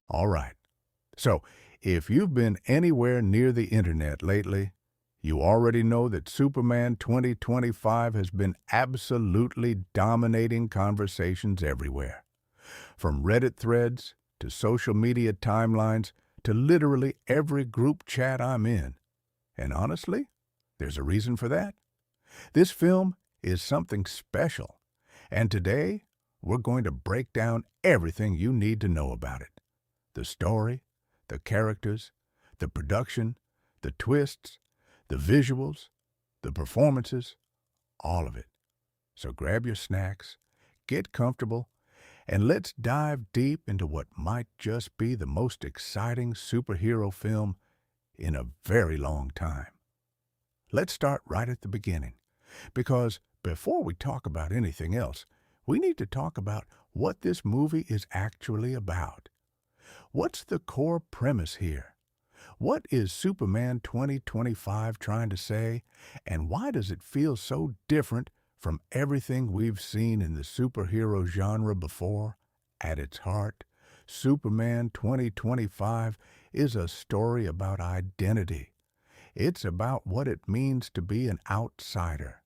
All right. So, if you've been anywhere near the internet lately, you already know that Superman 2025 has been absolutely dominating conversations everywhere. From Reddit threads to social media timelines to literally every group chat I'm in. And honestly, there's a reason for that. This film is something special. And today, we're going to break down everything you need to know about it. The story, the characters, the production, the twists, the visuals, the performances, all of it. So grab your snacks, get comfortable, and let's dive deep into what might just be the most exciting superhero film in a very long time. Let's start right at the beginning, because before we talk about anything else, we need to talk about what this movie is actually about. What's the core premise here? What is Superman 2025 trying to say, and why does it feel so different from everything we've seen in the superhero genre before? At its heart, Superman 2025 is a story about identity. It's about what it means to be an outsider,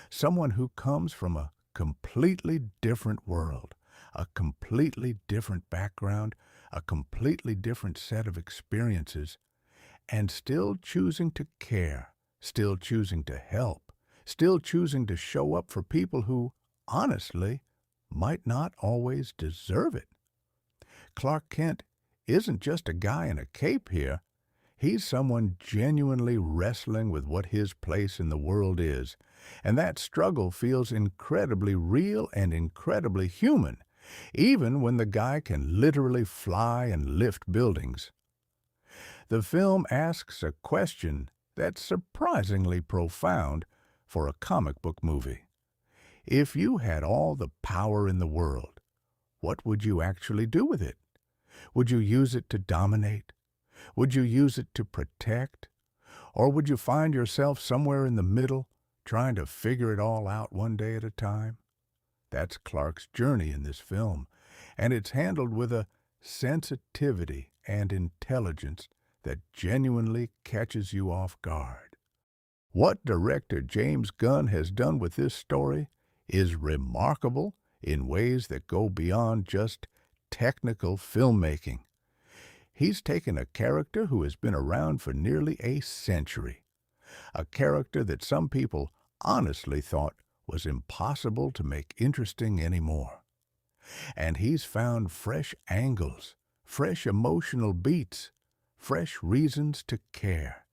someone who comes from a completely different world, a completely different background, a completely different set of experiences, and still choosing to care, still choosing to help, still choosing to show up for people who, honestly, might not always deserve it. Clark Kent isn't just a guy in a cape here. He's someone genuinely wrestling with what his place in the world is, and that struggle feels incredibly real and incredibly human, even when the guy can literally fly and lift buildings. The film asks a question that's surprisingly profound for a comic book movie. If you had all the power in the world, what would you actually do with it? Would you use it to dominate? Would you use it to protect? Or would you find yourself somewhere in the middle, trying to figure it all out one day at a time? That's Clark's journey in this film, and it's handled with a sensitivity and intelligence that genuinely catches you off guard. What director James Gunn has done with this story is remarkable in ways that go beyond just technical filmmaking. He's taken a character who has been around for nearly a century, a character that some people honestly thought was impossible to make interesting anymore. And he's found fresh angles, fresh emotional beats, fresh reasons to care.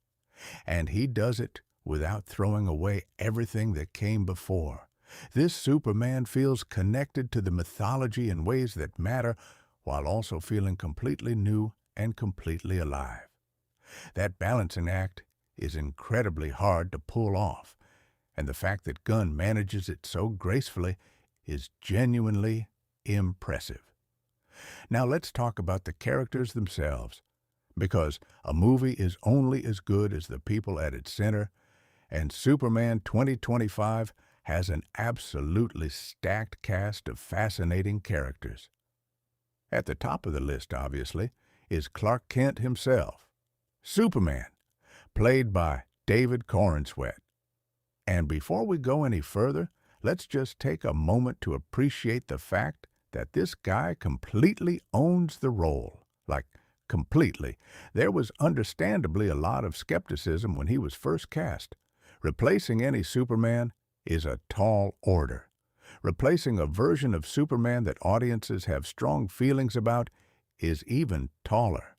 And he does it without throwing away everything that came before. This Superman feels connected to the mythology in ways that matter while also feeling completely new and completely alive. That balancing act is incredibly hard to pull off, and the fact that Gunn manages it so gracefully is genuinely impressive. Now let's talk about the characters themselves, because a movie is only as good as the people at its center, and Superman 2025 has an absolutely stacked cast of fascinating characters. At the top of the list, obviously, is Clark Kent himself, Superman, played by David Corenswet. And before we go any further, let's just take a moment to appreciate the fact that this guy completely owns the role. Like, completely. There was understandably a lot of skepticism when he was first cast. Replacing any Superman is a tall order. Replacing a version of Superman that audiences have strong feelings about is even taller.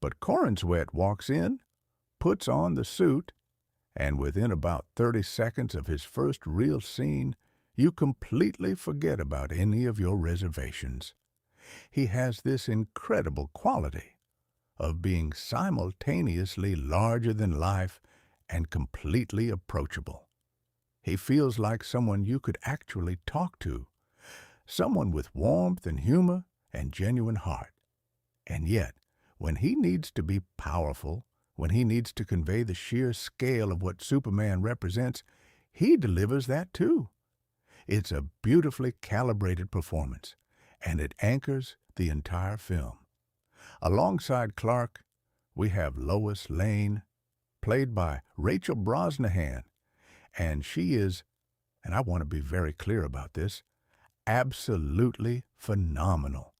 But Corenswet walks in, puts on the suit, and within about 30 seconds of his first real scene, you completely forget about any of your reservations. He has this incredible quality of being simultaneously larger than life and completely approachable. He feels like someone you could actually talk to, someone with warmth and humor and genuine heart. And yet, when he needs to be powerful, when he needs to convey the sheer scale of what Superman represents, he delivers that too. It's a beautifully calibrated performance, and it anchors the entire film. Alongside Clark, we have Lois Lane, played by Rachel Brosnahan, and she is, and I want to be very clear about this, absolutely phenomenal.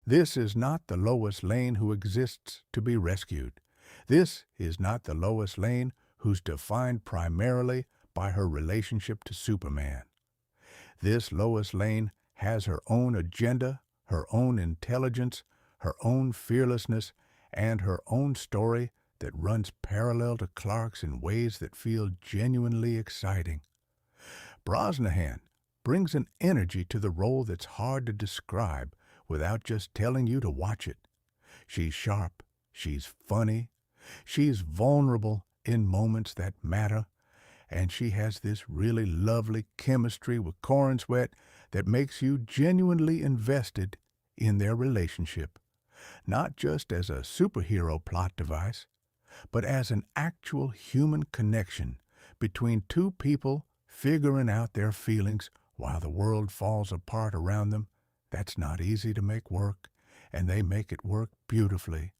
This is not the Lois Lane who exists to be rescued. This is not the Lois Lane who's defined primarily by her relationship to Superman. This Lois Lane has her own agenda, her own intelligence, her own fearlessness, and her own story that runs parallel to Clark's in ways that feel genuinely exciting. Brosnahan brings an energy to the role that's hard to describe without just telling you to watch it. She's sharp, she's funny, she's vulnerable in moments that matter, and she has this really lovely chemistry with Corenswet that makes you genuinely invested in their relationship, not just as a superhero plot device, but as an actual human connection between two people figuring out their feelings while the world falls apart around them. That's not easy to make work, and they make it work beautifully.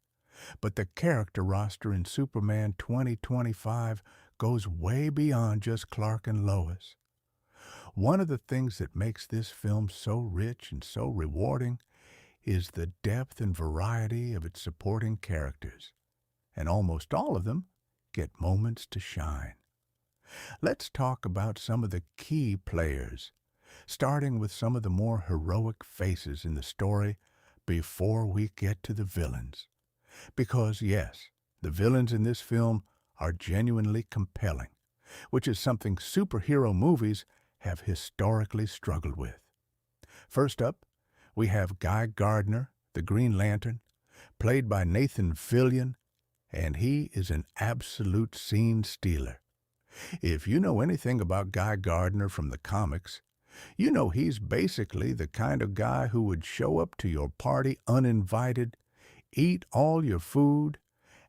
But the character roster in Superman 2025 goes way beyond just Clark and Lois. One of the things that makes this film so rich and so rewarding is the depth and variety of its supporting characters, and almost all of them get moments to shine. Let's talk about some of the key players, starting with some of the more heroic faces in the story before we get to the villains. Because yes, the villains in this film are genuinely compelling, which is something superhero movies have historically struggled with. First up, we have Guy Gardner, the Green Lantern, played by Nathan Fillion, and he is an absolute scene stealer. If you know anything about Guy Gardner from the comics, you know he's basically the kind of guy who would show up to your party uninvited, eat all your food,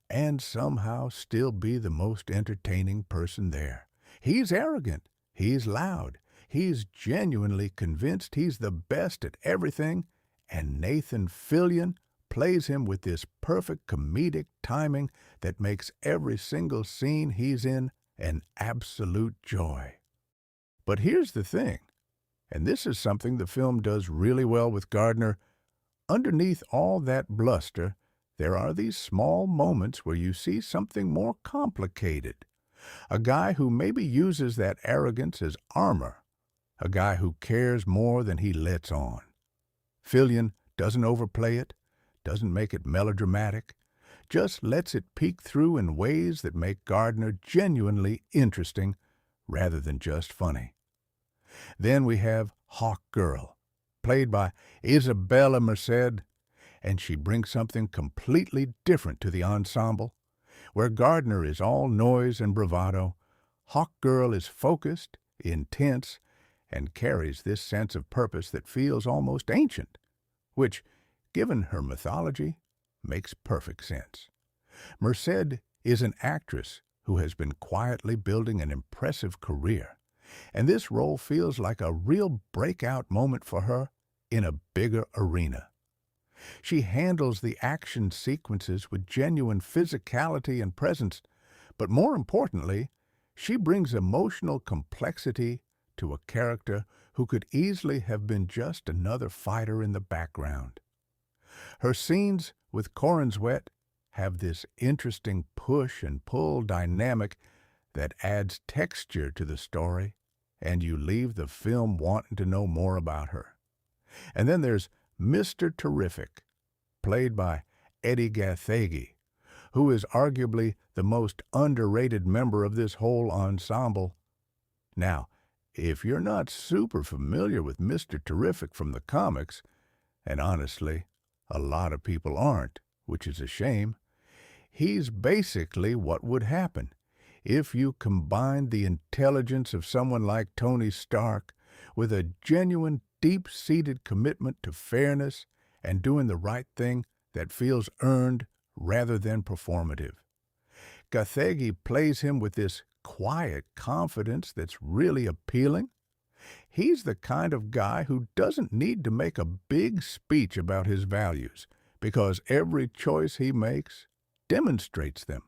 and somehow still be the most entertaining person there. He's arrogant, he's loud, he's genuinely convinced he's the best at everything, and Nathan Fillion plays him with this perfect comedic timing that makes every single scene he's in an absolute joy. But here's the thing, and this is something the film does really well with Gardner. Underneath all that bluster, there are these small moments where you see something more complicated. A guy who maybe uses that arrogance as armor. A guy who cares more than he lets on. Fillion doesn't overplay it, doesn't make it melodramatic, just lets it peek through in ways that make Gardner genuinely interesting rather than just funny. Then we have Hawk Girl, played by Isabella Merced, and she brings something completely different to the ensemble. Where Gardner is all noise and bravado, Hawk Girl is focused, intense, and carries this sense of purpose that feels almost ancient, which, given her mythology, makes perfect sense. Merced is an actress who has been quietly building an impressive career, and this role feels like a real breakout moment for her in a bigger arena. She handles the action sequences with genuine physicality and presence, but more importantly, she brings emotional complexity to a character who could easily have been just another fighter in the background. Her scenes with Corenswet have this interesting push and pull dynamic that adds texture to the story, and you leave the film wanting to know more about her. And then there's Mr. Terrific, played by Eddie Gathegi, who is arguably the most underrated member of this whole ensemble. Now, if you're not super familiar with Mr. Terrific from the comics, and honestly, a lot of people aren't, which is a shame, he's basically what would happen if you combined the intelligence of someone like Tony Stark with a genuine, deep-seated commitment to fairness and doing the right thing that feels earned rather than performative. Gathegi plays him with this quiet confidence that's really appealing. He's the kind of guy who doesn't need to make a big speech about his values because every choice he makes demonstrates them.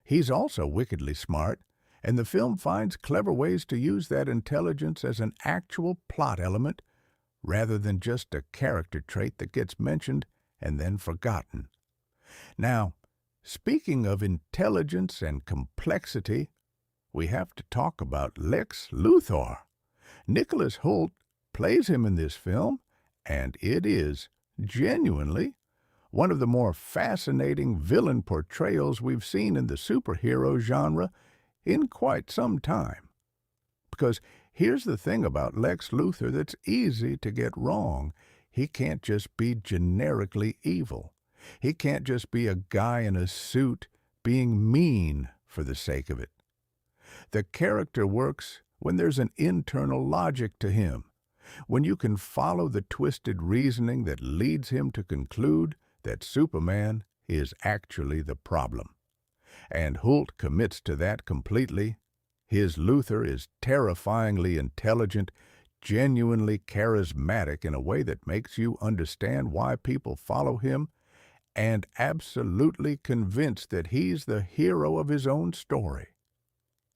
He's also wickedly smart, and the film finds clever ways to use that intelligence as an actual plot element rather than just a character trait that gets mentioned and then forgotten. Now, speaking of intelligence and complexity, we have to talk about Lex Luthor. Nicholas Hoult plays him in this film, and it is genuinely one of the more fascinating villain portrayals we've seen in the superhero genre in quite some time. Because here's the thing about Lex Luthor that's easy to get wrong. He can't just be generically evil. He can't just be a guy in a suit being mean for the sake of it. The character works when there's an internal logic to him, when you can follow the twisted reasoning that leads him to conclude that Superman is actually the problem. And Hoult commits to that completely. His Luthor is terrifyingly intelligent, genuinely charismatic in a way that makes you understand why people follow him, and absolutely convinced that he's the hero of his own story.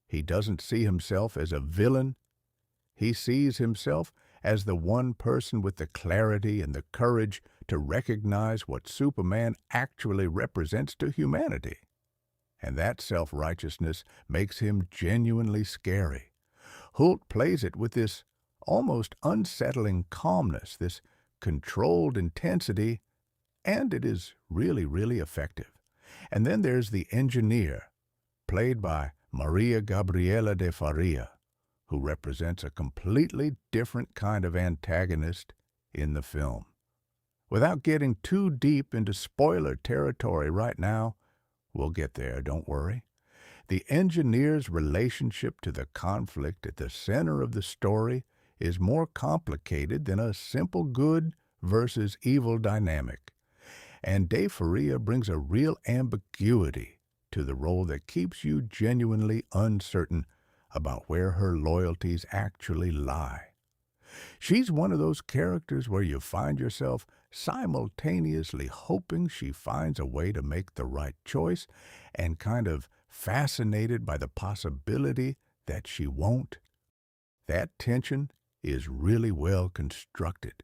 He doesn't see himself as a villain. He sees himself as the one person with the clarity and the courage to recognize what Superman actually represents to humanity. And that self-righteousness makes him genuinely scary. Hoult plays it with this almost unsettling calmness, this controlled intensity, and it is really, really effective. And then there's the engineer, played by Maria Gabriela de Faria, who represents a completely different kind of antagonist in the film. Without getting too deep into spoiler territory right now, we'll get there, don't worry. The engineer's relationship to the conflict at the center of the story is more complicated than a simple good versus evil dynamic. And De Faria brings a real ambiguity to the role that keeps you genuinely uncertain about where her loyalties actually lie. She's one of those characters where you find yourself simultaneously hoping she finds a way to make the right choice and kind of fascinated by the possibility that she won't. That tension is really well constructed.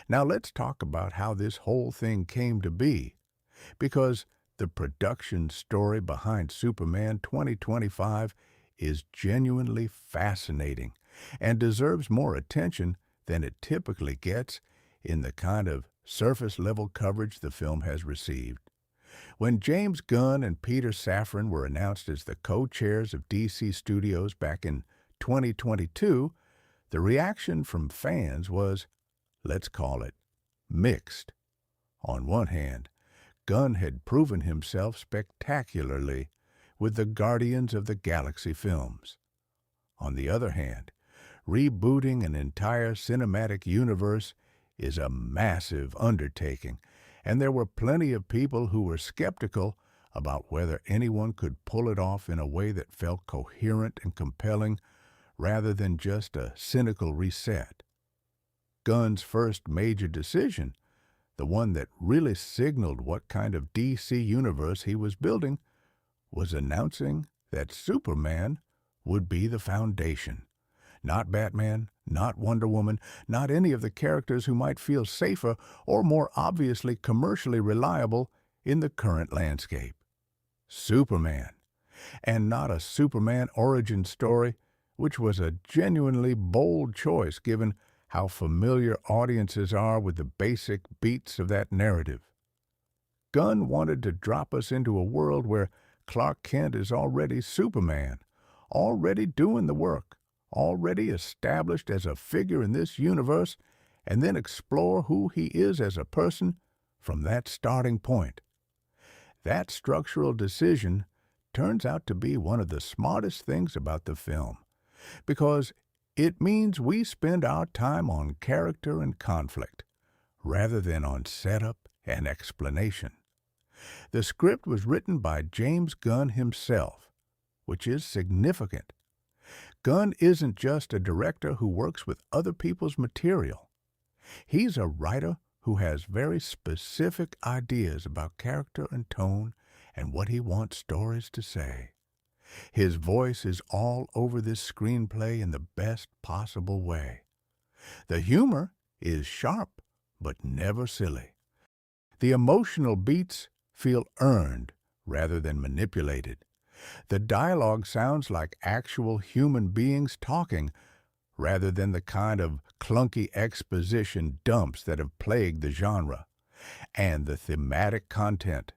Now let's talk about how this whole thing came to be, because the production story behind Superman 2025 is genuinely fascinating and deserves more attention than it typically gets in the kind of surface-level coverage the film has received. When James Gunn and Peter Safran were announced as the co-chairs of DC Studios back in 2022, the reaction from fans was, let's call it, mixed. On one hand, Gunn had proven himself spectacularly with the Guardians of the Galaxy films. On the other hand, rebooting an entire cinematic universe is a massive undertaking, and there were plenty of people who were skeptical about whether anyone could pull it off in a way that felt coherent and compelling rather than just a cynical reset. Gunn's first major decision, the one that really signaled what kind of DC universe he was building, was announcing that Superman would be the foundation. Not Batman, not Wonder Woman, not any of the characters who might feel safer or more obviously commercially reliable in the current landscape. Superman. And not a Superman origin story, which was a genuinely bold choice given how familiar audiences are with the basic beats of that narrative. Gunn wanted to drop us into a world where Clark Kent is already Superman, already doing the work, already established as a figure in this universe, and then explore who he is as a person from that starting point. That structural decision turns out to be one of the smartest things about the film, because it means we spend our time on character and conflict, rather than on setup and explanation. The script was written by James Gunn himself, which is significant. Gunn isn't just a director who works with other people's material. He's a writer who has very specific ideas about character and tone and what he wants stories to say. His voice is all over this screenplay in the best possible way. The humor is sharp, but never silly. The emotional beats feel earned rather than manipulated. The dialogue sounds like actual human beings talking rather than the kind of clunky exposition dumps that have plagued the genre. And the thematic content,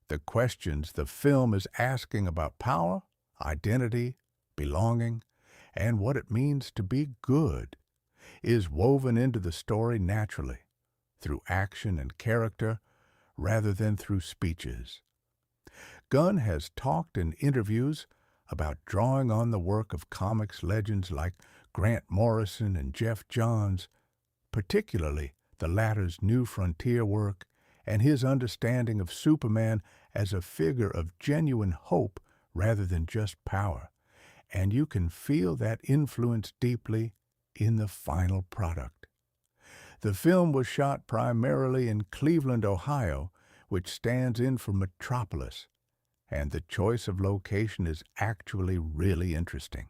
the questions the film is asking about power, identity, belonging, and what it means to be good, is woven into the story naturally, through action and character, rather than through speeches. Gunn has talked in interviews about drawing on the work of comics legends like Grant Morrison and Jeff Johns, particularly the latter's New Frontier work and his understanding of Superman as a figure of genuine hope rather than just power, and you can feel that influence deeply in the final product. The film was shot primarily in Cleveland, Ohio, which stands in for Metropolis, and the choice of location is actually really interesting.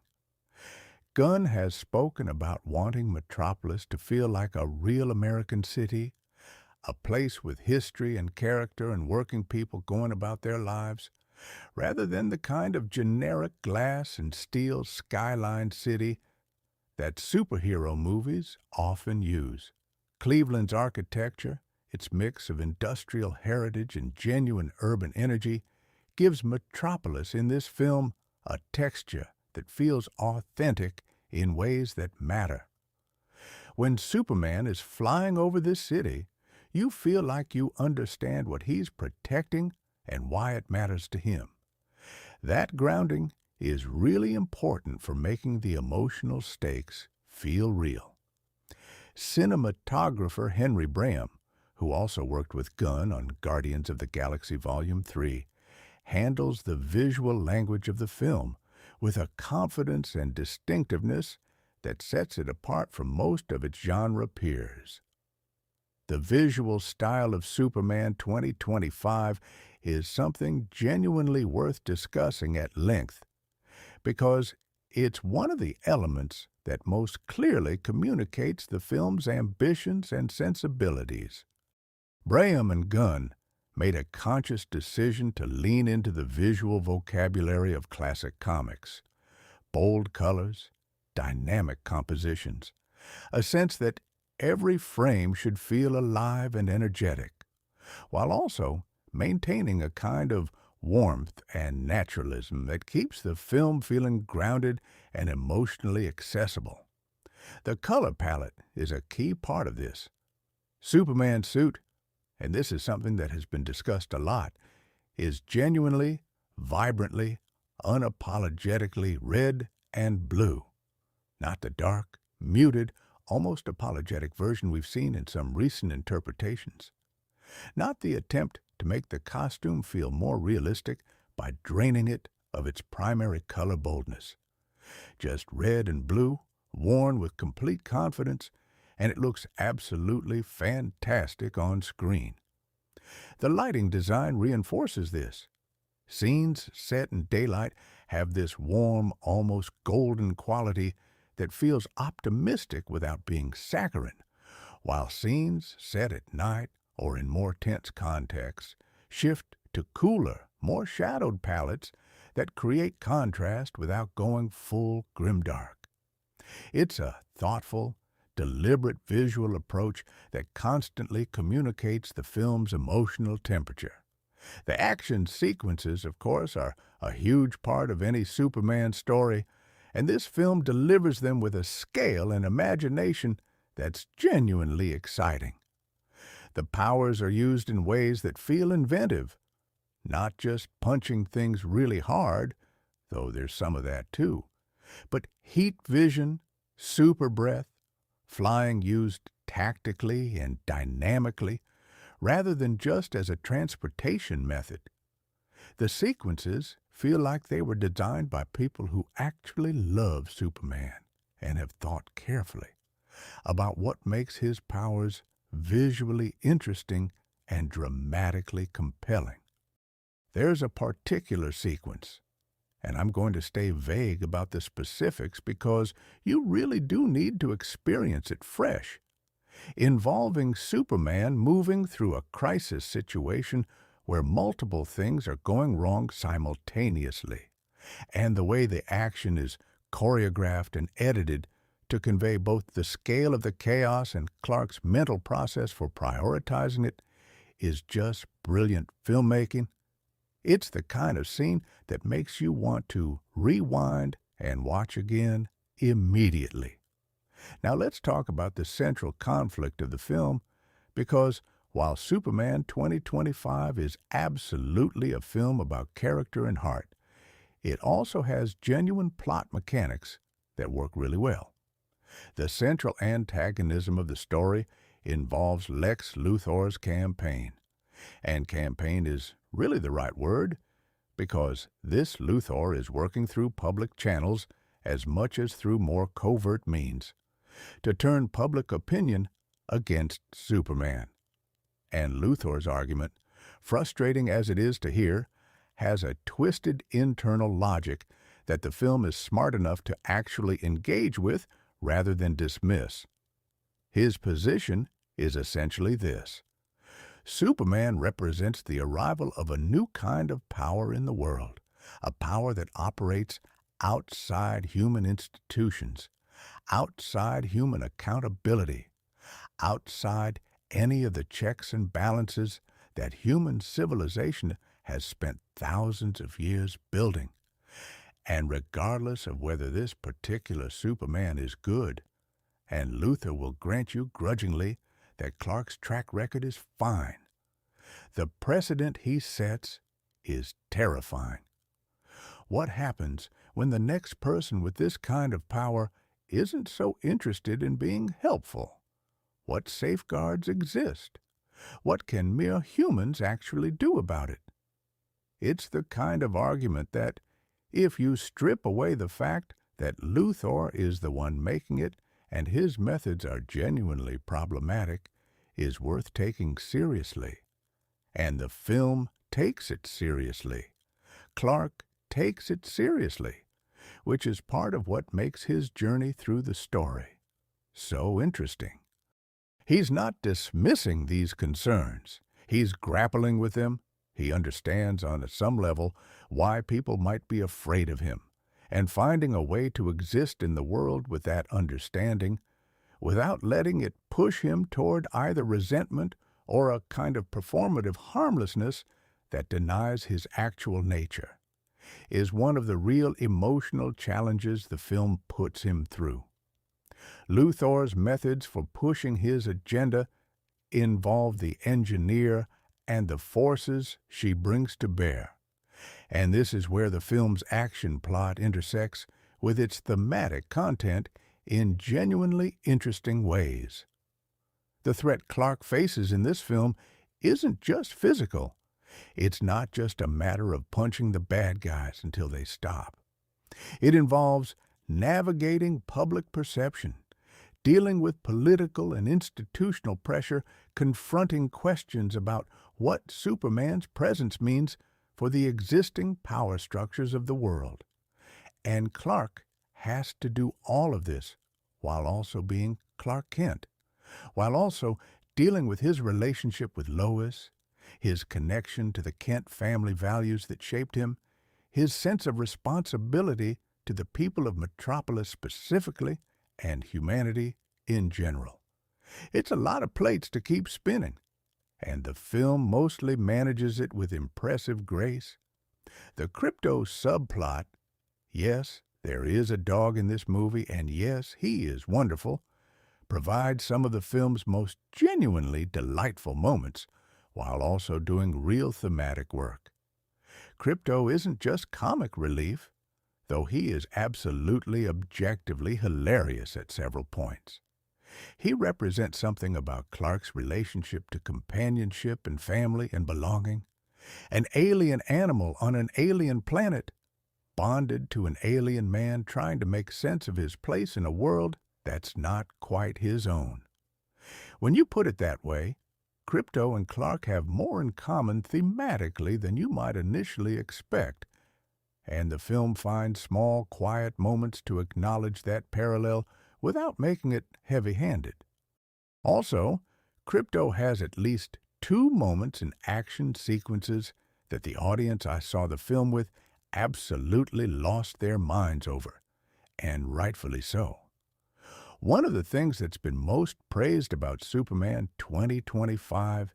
Gunn has spoken about wanting Metropolis to feel like a real American city, a place with history and character and working people going about their lives, rather than the kind of generic glass and steel skyline city that superhero movies often use. Cleveland's architecture, its mix of industrial heritage and genuine urban energy, gives Metropolis in this film a texture that feels authentic in ways that matter. When Superman is flying over this city, you feel like you understand what he's protecting and why it matters to him. That grounding is really important for making the emotional stakes feel real. Cinematographer Henry Braham, who also worked with Gunn on Guardians of the Galaxy Volume 3, handles the visual language of the film with a confidence and distinctiveness that sets it apart from most of its genre peers. The visual style of Superman 2025 is something genuinely worth discussing at length, because it's one of the elements that most clearly communicates the film's ambitions and sensibilities. Braham and Gunn made a conscious decision to lean into the visual vocabulary of classic comics. Bold colors, dynamic compositions, a sense that every frame should feel alive and energetic, while also maintaining a kind of warmth and naturalism that keeps the film feeling grounded and emotionally accessible. The color palette is a key part of this. Superman's suit, and this is something that has been discussed a lot, is genuinely, vibrantly, unapologetically red and blue. Not the dark, muted, almost apologetic version we've seen in some recent interpretations. Not the attempt to make the costume feel more realistic by draining it of its primary color boldness. Just red and blue, worn with complete confidence, and it looks absolutely fantastic on screen. The lighting design reinforces this. Scenes set in daylight have this warm, almost golden quality that feels optimistic without being saccharine, while scenes set at night or in more tense contexts shift to cooler, more shadowed palettes that create contrast without going full grimdark. It's a thoughtful, deliberate visual approach that constantly communicates the film's emotional temperature. The action sequences, of course, are a huge part of any Superman story, and this film delivers them with a scale and imagination that's genuinely exciting. The powers are used in ways that feel inventive, not just punching things really hard, though there's some of that too, but heat vision, super breath, flying used tactically and dynamically, rather than just as a transportation method. The sequences feel like they were designed by people who actually love Superman and have thought carefully about what makes his powers visually interesting, and dramatically compelling. There's a particular sequence, and I'm going to stay vague about the specifics because you really do need to experience it fresh, involving Superman moving through a crisis situation where multiple things are going wrong simultaneously, and the way the action is choreographed and edited to convey both the scale of the chaos and Clark's mental process for prioritizing it is just brilliant filmmaking. It's the kind of scene that makes you want to rewind and watch again immediately. Now let's talk about the central conflict of the film, because while Superman 2025 is absolutely a film about character and heart, it also has genuine plot mechanics that work really well. The central antagonism of the story involves Lex Luthor's campaign. And campaign is really the right word, because this Luthor is working through public channels as much as through more covert means to turn public opinion against Superman. And Luthor's argument, frustrating as it is to hear, has a twisted internal logic that the film is smart enough to actually engage with rather than dismiss. His position is essentially this: Superman represents the arrival of a new kind of power in the world, a power that operates outside human institutions, outside human accountability, outside any of the checks and balances that human civilization has spent thousands of years building. And regardless of whether this particular Superman is good, and Luthor will grant you grudgingly that Clark's track record is fine, the precedent he sets is terrifying. What happens when the next person with this kind of power isn't so interested in being helpful? What safeguards exist? What can mere humans actually do about it? It's the kind of argument that, if you strip away the fact that Luthor is the one making it and his methods are genuinely problematic, is worth taking seriously. And the film takes it seriously. Clark takes it seriously, which is part of what makes his journey through the story so interesting. He's not dismissing these concerns. He's grappling with them. He understands on some level why people might be afraid of him, and finding a way to exist in the world with that understanding without letting it push him toward either resentment or a kind of performative harmlessness that denies his actual nature, is one of the real emotional challenges the film puts him through. Luthor's methods for pushing his agenda involve the engineer and the forces she brings to bear. And this is where the film's action plot intersects with its thematic content in genuinely interesting ways. The threat Clark faces in this film isn't just physical. It's not just a matter of punching the bad guys until they stop. It involves navigating public perception, dealing with political and institutional pressure, confronting questions about what Superman's presence means for the existing power structures of the world. And Clark has to do all of this while also being Clark Kent, while also dealing with his relationship with Lois, his connection to the Kent family values that shaped him, his sense of responsibility to the people of Metropolis specifically, and humanity in general. It's a lot of plates to keep spinning, and the film mostly manages it with impressive grace. The crypto subplot, yes, there is a dog in this movie, and yes, he is wonderful, provides some of the film's most genuinely delightful moments, while also doing real thematic work. Crypto isn't just comic relief, though he is absolutely objectively hilarious at several points. He represents something about Clark's relationship to companionship and family and belonging. An alien animal on an alien planet, bonded to an alien man trying to make sense of his place in a world that's not quite his own. When you put it that way, Crypto and Clark have more in common thematically than you might initially expect, and the film finds small, quiet moments to acknowledge that parallel without making it heavy-handed. Also, Crypto has at least two moments in action sequences that the audience I saw the film with absolutely lost their minds over, and rightfully so. One of the things that's been most praised about Superman 2025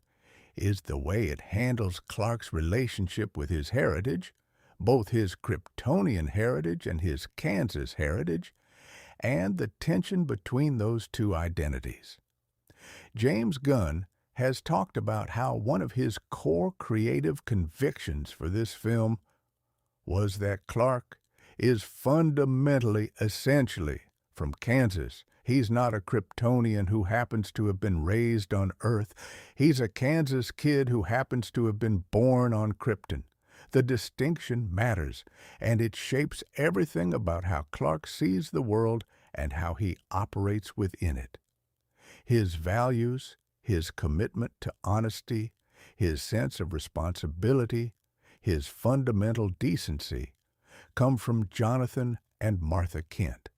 is the way it handles Clark's relationship with his heritage, both his Kryptonian heritage and his Kansas heritage, and the tension between those two identities. James Gunn has talked about how one of his core creative convictions for this film was that Clark is fundamentally, essentially, from Kansas. He's not a Kryptonian who happens to have been raised on Earth. He's a Kansas kid who happens to have been born on Krypton. The distinction matters, and it shapes everything about how Clark sees the world and how he operates within it. His values, his commitment to honesty, his sense of responsibility, his fundamental decency come from Jonathan and Martha Kent.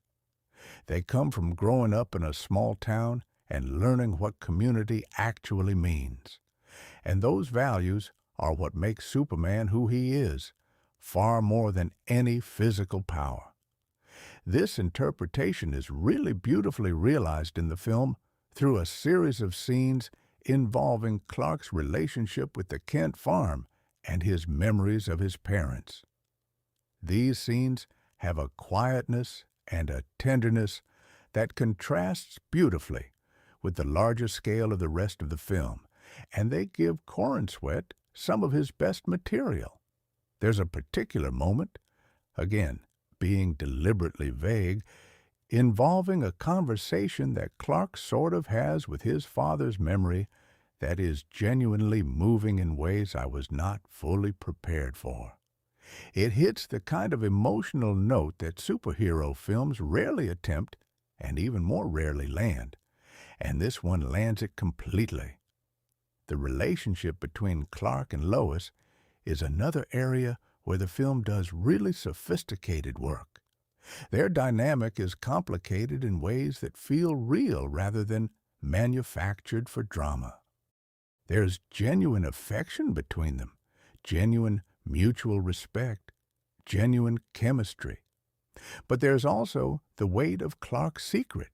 They come from growing up in a small town and learning what community actually means. And those values are what make Superman who he is, far more than any physical power. This interpretation is really beautifully realized in the film through a series of scenes involving Clark's relationship with the Kent farm and his memories of his parents. These scenes have a quietness and a tenderness that contrasts beautifully with the larger scale of the rest of the film, and they give Corenswet some of his best material. There's a particular moment, again, being deliberately vague, involving a conversation that Clark sort of has with his father's memory that is genuinely moving in ways I was not fully prepared for. It hits the kind of emotional note that superhero films rarely attempt and even more rarely land, and this one lands it completely. The relationship between Clark and Lois is another area where the film does really sophisticated work. Their dynamic is complicated in ways that feel real rather than manufactured for drama. There's genuine affection between them, genuine mutual respect, genuine chemistry. But there's also the weight of Clark's secret,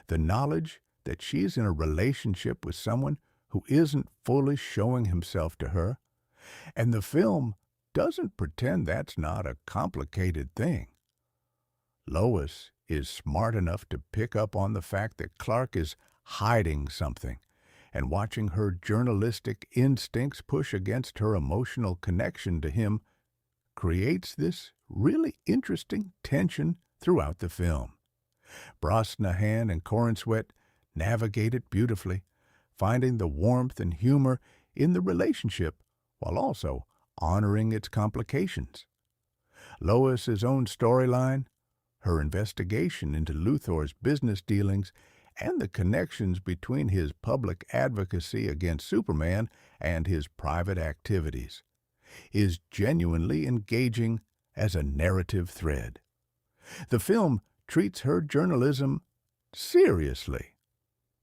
the knowledge that she's in a relationship with someone who isn't fully showing himself to her, and the film doesn't pretend that's not a complicated thing. Lois is smart enough to pick up on the fact that Clark is hiding something, and watching her journalistic instincts push against her emotional connection to him creates this really interesting tension throughout the film. Brosnahan and Corenswet navigate it beautifully, finding the warmth and humor in the relationship while also honoring its complications. Lois's own storyline, her investigation into Luthor's business dealings, and the connections between his public advocacy against Superman and his private activities, is genuinely engaging as a narrative thread. The film treats her journalism seriously.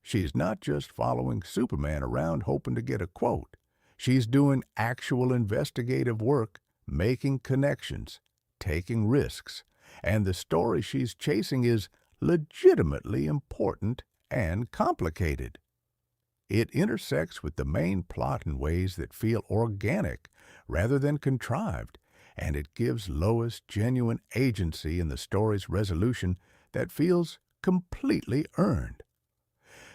She's not just following Superman around hoping to get a quote. She's doing actual investigative work, making connections, taking risks, and the story she's chasing is legitimately important and complicated. It intersects with the main plot in ways that feel organic rather than contrived, and it gives Lois genuine agency in the story's resolution that feels completely earned.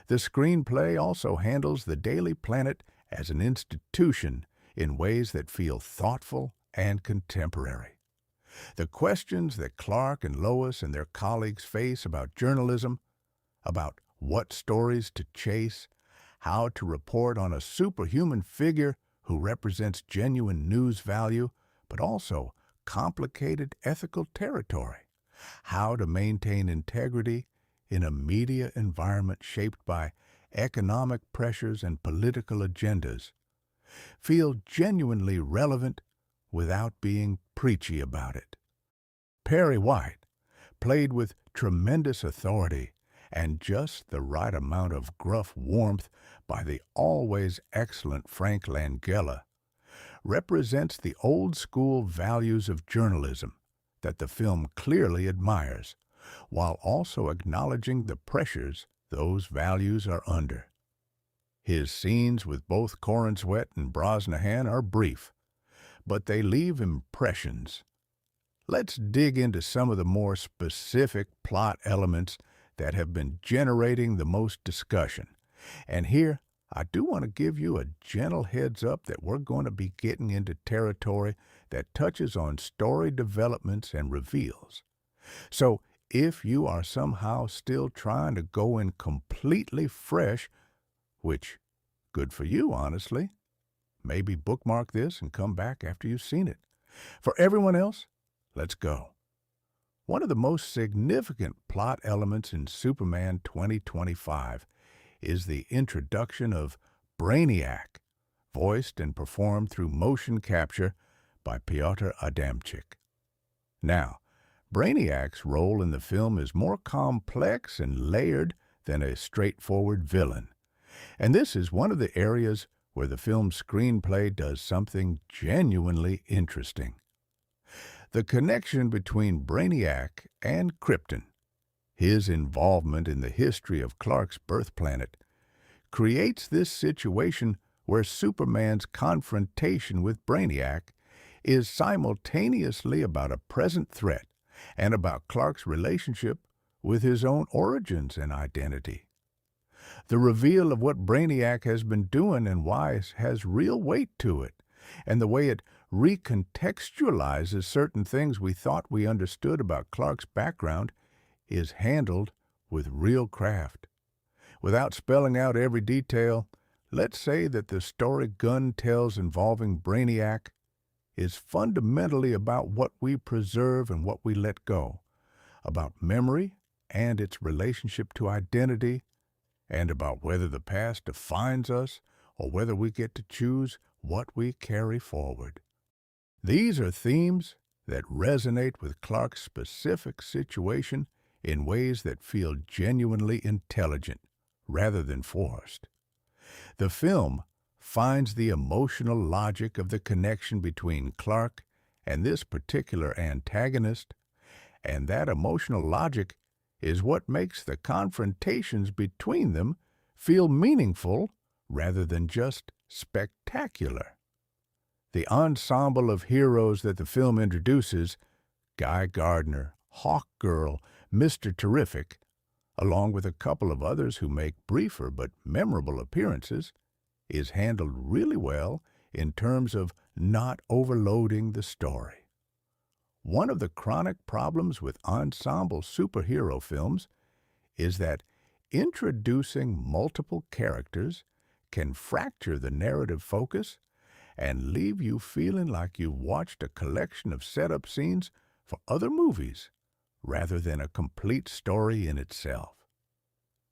The screenplay also handles the Daily Planet as an institution in ways that feel thoughtful and contemporary. The questions that Clark and Lois and their colleagues face about journalism, about what stories to chase, how to report on a superhuman figure who represents genuine news value, but also complicated ethical territory, how to maintain integrity in a media environment shaped by economic pressures, and political agendas feel genuinely relevant without being preachy about it. Perry White, played with tremendous authority and just the right amount of gruff warmth by the always excellent Frank Langella, represents the old-school values of journalism that the film clearly admires, while also acknowledging the pressures those values are under. His scenes with both Corenswet and Brosnahan are brief, but they leave impressions. Let's dig into some of the more specific plot elements that have been generating the most discussion. And here, I do want to give you a gentle heads up that we're going to be getting into territory that touches on story developments and reveals. So, if you are somehow still trying to go in completely fresh, which, good for you, honestly, maybe bookmark this and come back after you've seen it. For everyone else, let's go. One of the most significant plot elements in Superman 2025 is the introduction of Brainiac, voiced and performed through motion capture by Piotr Adamczyk. Now, Brainiac's role in the film is more complex and layered than a straightforward villain, and this is one of the areas where the film's screenplay does something genuinely interesting. The connection between Brainiac and Krypton, his involvement in the history of Clark's birth planet, creates this situation where Superman's confrontation with Brainiac is simultaneously about a present threat and about Clark's relationship with his own origins and identity. The reveal of what Brainiac has been doing and why has real weight to it, and the way it recontextualizes certain things we thought we understood about Clark's background is handled with real craft. Without spelling out every detail, let's say that the story Gunn tells involving Brainiac is fundamentally about what we preserve and what we let go, about memory and its relationship to identity, and about whether the past defines us or whether we get to choose what we carry forward. These are themes that resonate with Clark's specific situation in ways that feel genuinely intelligent rather than forced. The film finds the emotional logic of the connection between Clark and this particular antagonist, and that emotional logic is what makes the confrontations between them feel meaningful rather than just spectacular. The ensemble of heroes that the film introduces, Guy Gardner, Hawkgirl, Mr. Terrific, along with a couple of others who make briefer but memorable appearances, is handled really well in terms of not overloading the story. One of the chronic problems with ensemble superhero films is that introducing multiple characters can fracture the narrative focus and leave you feeling like you've watched a collection of setup scenes for other movies rather than a complete story in itself.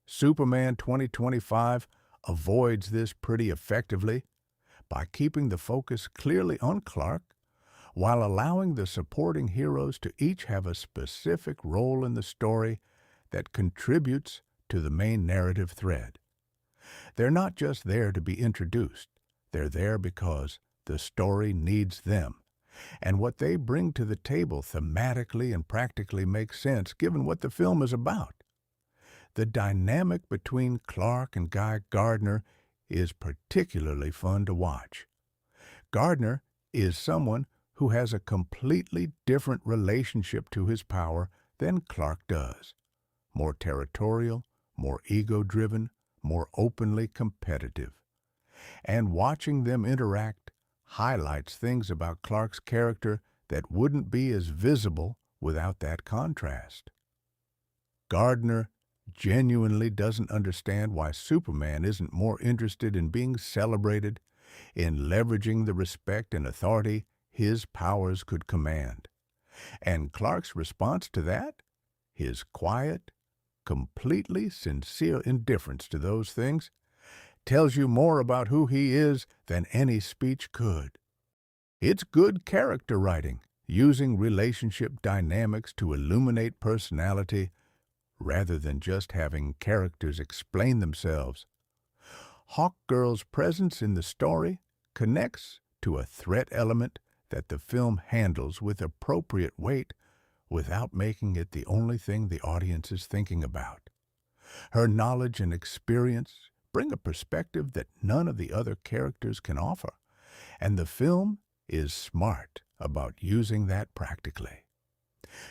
Superman 2025 avoids this pretty effectively by keeping the focus clearly on Clark while allowing the supporting heroes to each have a specific role in the story that contributes to the main narrative thread. They're not just there to be introduced. They're there because the story needs them, and what they bring to the table thematically and practically makes sense given what the film is about. The dynamic between Clark and Guy Gardner is particularly fun to watch. Gardner is someone who has a completely different relationship to his power than Clark does. More territorial, more ego-driven, more openly competitive. And watching them interact highlights things about Clark's character that wouldn't be as visible without that contrast. Gardner genuinely doesn't understand why Superman isn't more interested in being celebrated, in leveraging the respect and authority his powers could command. And Clark's response to that? His quiet, completely sincere indifference to those things tells you more about who he is than any speech could. It's good character writing, using relationship dynamics to illuminate personality rather than just having characters explain themselves. Hawkgirl's presence in the story connects to a threat element that the film handles with appropriate weight without making it the only thing the audience is thinking about. Her knowledge and experience bring a perspective that none of the other characters can offer, and the film is smart about using that practically.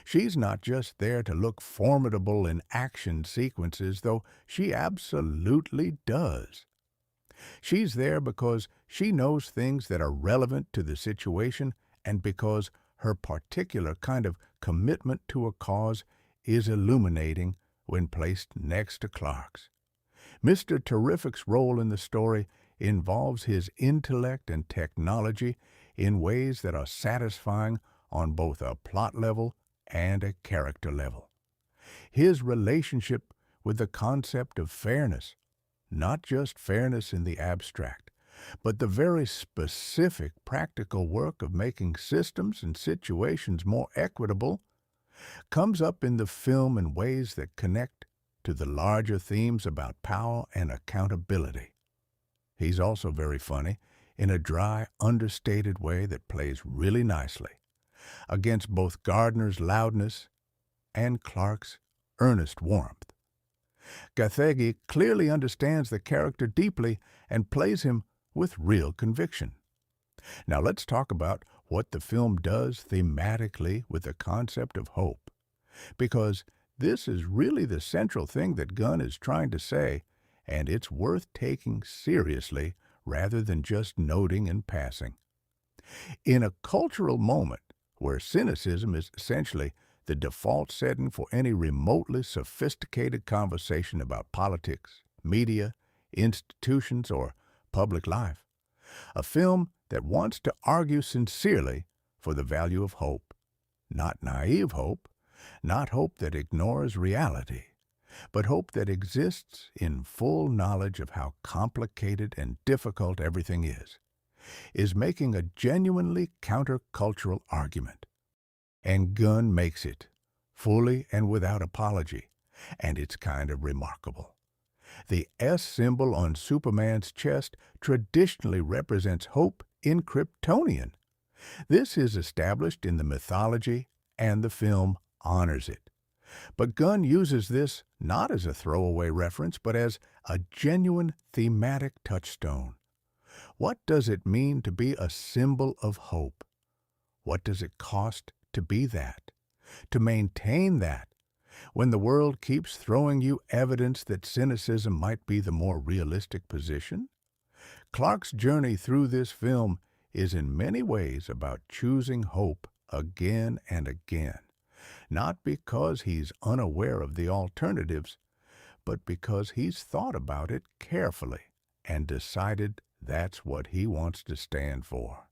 She's not just there to look formidable in action sequences, though she absolutely does. She's there because she knows things that are relevant to the situation and because her particular kind of commitment to a cause is illuminating when placed next to Clark's. Mr. Terrific's role in the story involves his intellect and technology in ways that are satisfying on both a plot level and a character level. His relationship with the concept of fairness, not just fairness in the abstract, but the very specific practical work of making systems and situations more equitable, comes up in the film in ways that connect to the larger themes about power and accountability. He's also very funny in a dry, understated way that plays really nicely against both Gardner's loudness and Clark's earnest warmth. Gathegi clearly understands the character deeply and plays him with real conviction. Now let's talk about what the film does thematically with the concept of hope, because this is really the central thing that Gunn is trying to say, and it's worth taking seriously rather than just noting in passing. In a cultural moment where cynicism is essentially the default setting for any remotely sophisticated conversation about politics, media, institutions, or public life, a film that wants to argue sincerely for the value of hope, not naive hope, not hope that ignores reality, but hope that exists in full knowledge of how complicated and difficult everything is making a genuinely countercultural argument. And Gunn makes it, fully and without apology, and it's kind of remarkable. The S symbol on Superman's chest traditionally represents hope in Kryptonian. This is established in the mythology, and the film honors it. But Gunn uses this not as a throwaway reference, but as a genuine thematic touchstone. What does it mean to be a symbol of hope? What does it cost to be that? To maintain that? When the world keeps throwing you evidence that cynicism might be the more realistic position? Clark's journey through this film is in many ways about choosing hope again and again, not because he's unaware of the alternatives, but because he's thought about it carefully and decided that's what he wants to stand for.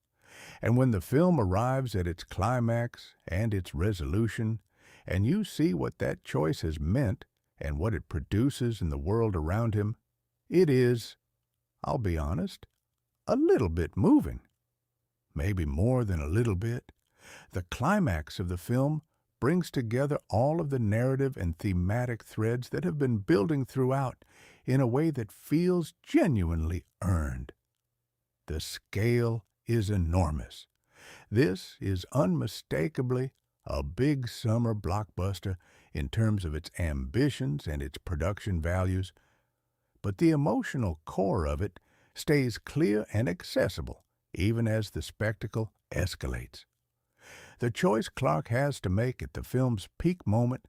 And when the film arrives at its climax and its resolution, and you see what that choice has meant and what it produces in the world around him, it is, I'll be honest, a little bit moving. Maybe more than a little bit. The climax of the film brings together all of the narrative and thematic threads that have been building throughout in a way that feels genuinely earned. The scale is enormous. This is unmistakably a big summer blockbuster in terms of its ambitions and its production values, but the emotional core of it stays clear and accessible even as the spectacle escalates. The choice Clark has to make at the film's peak moment,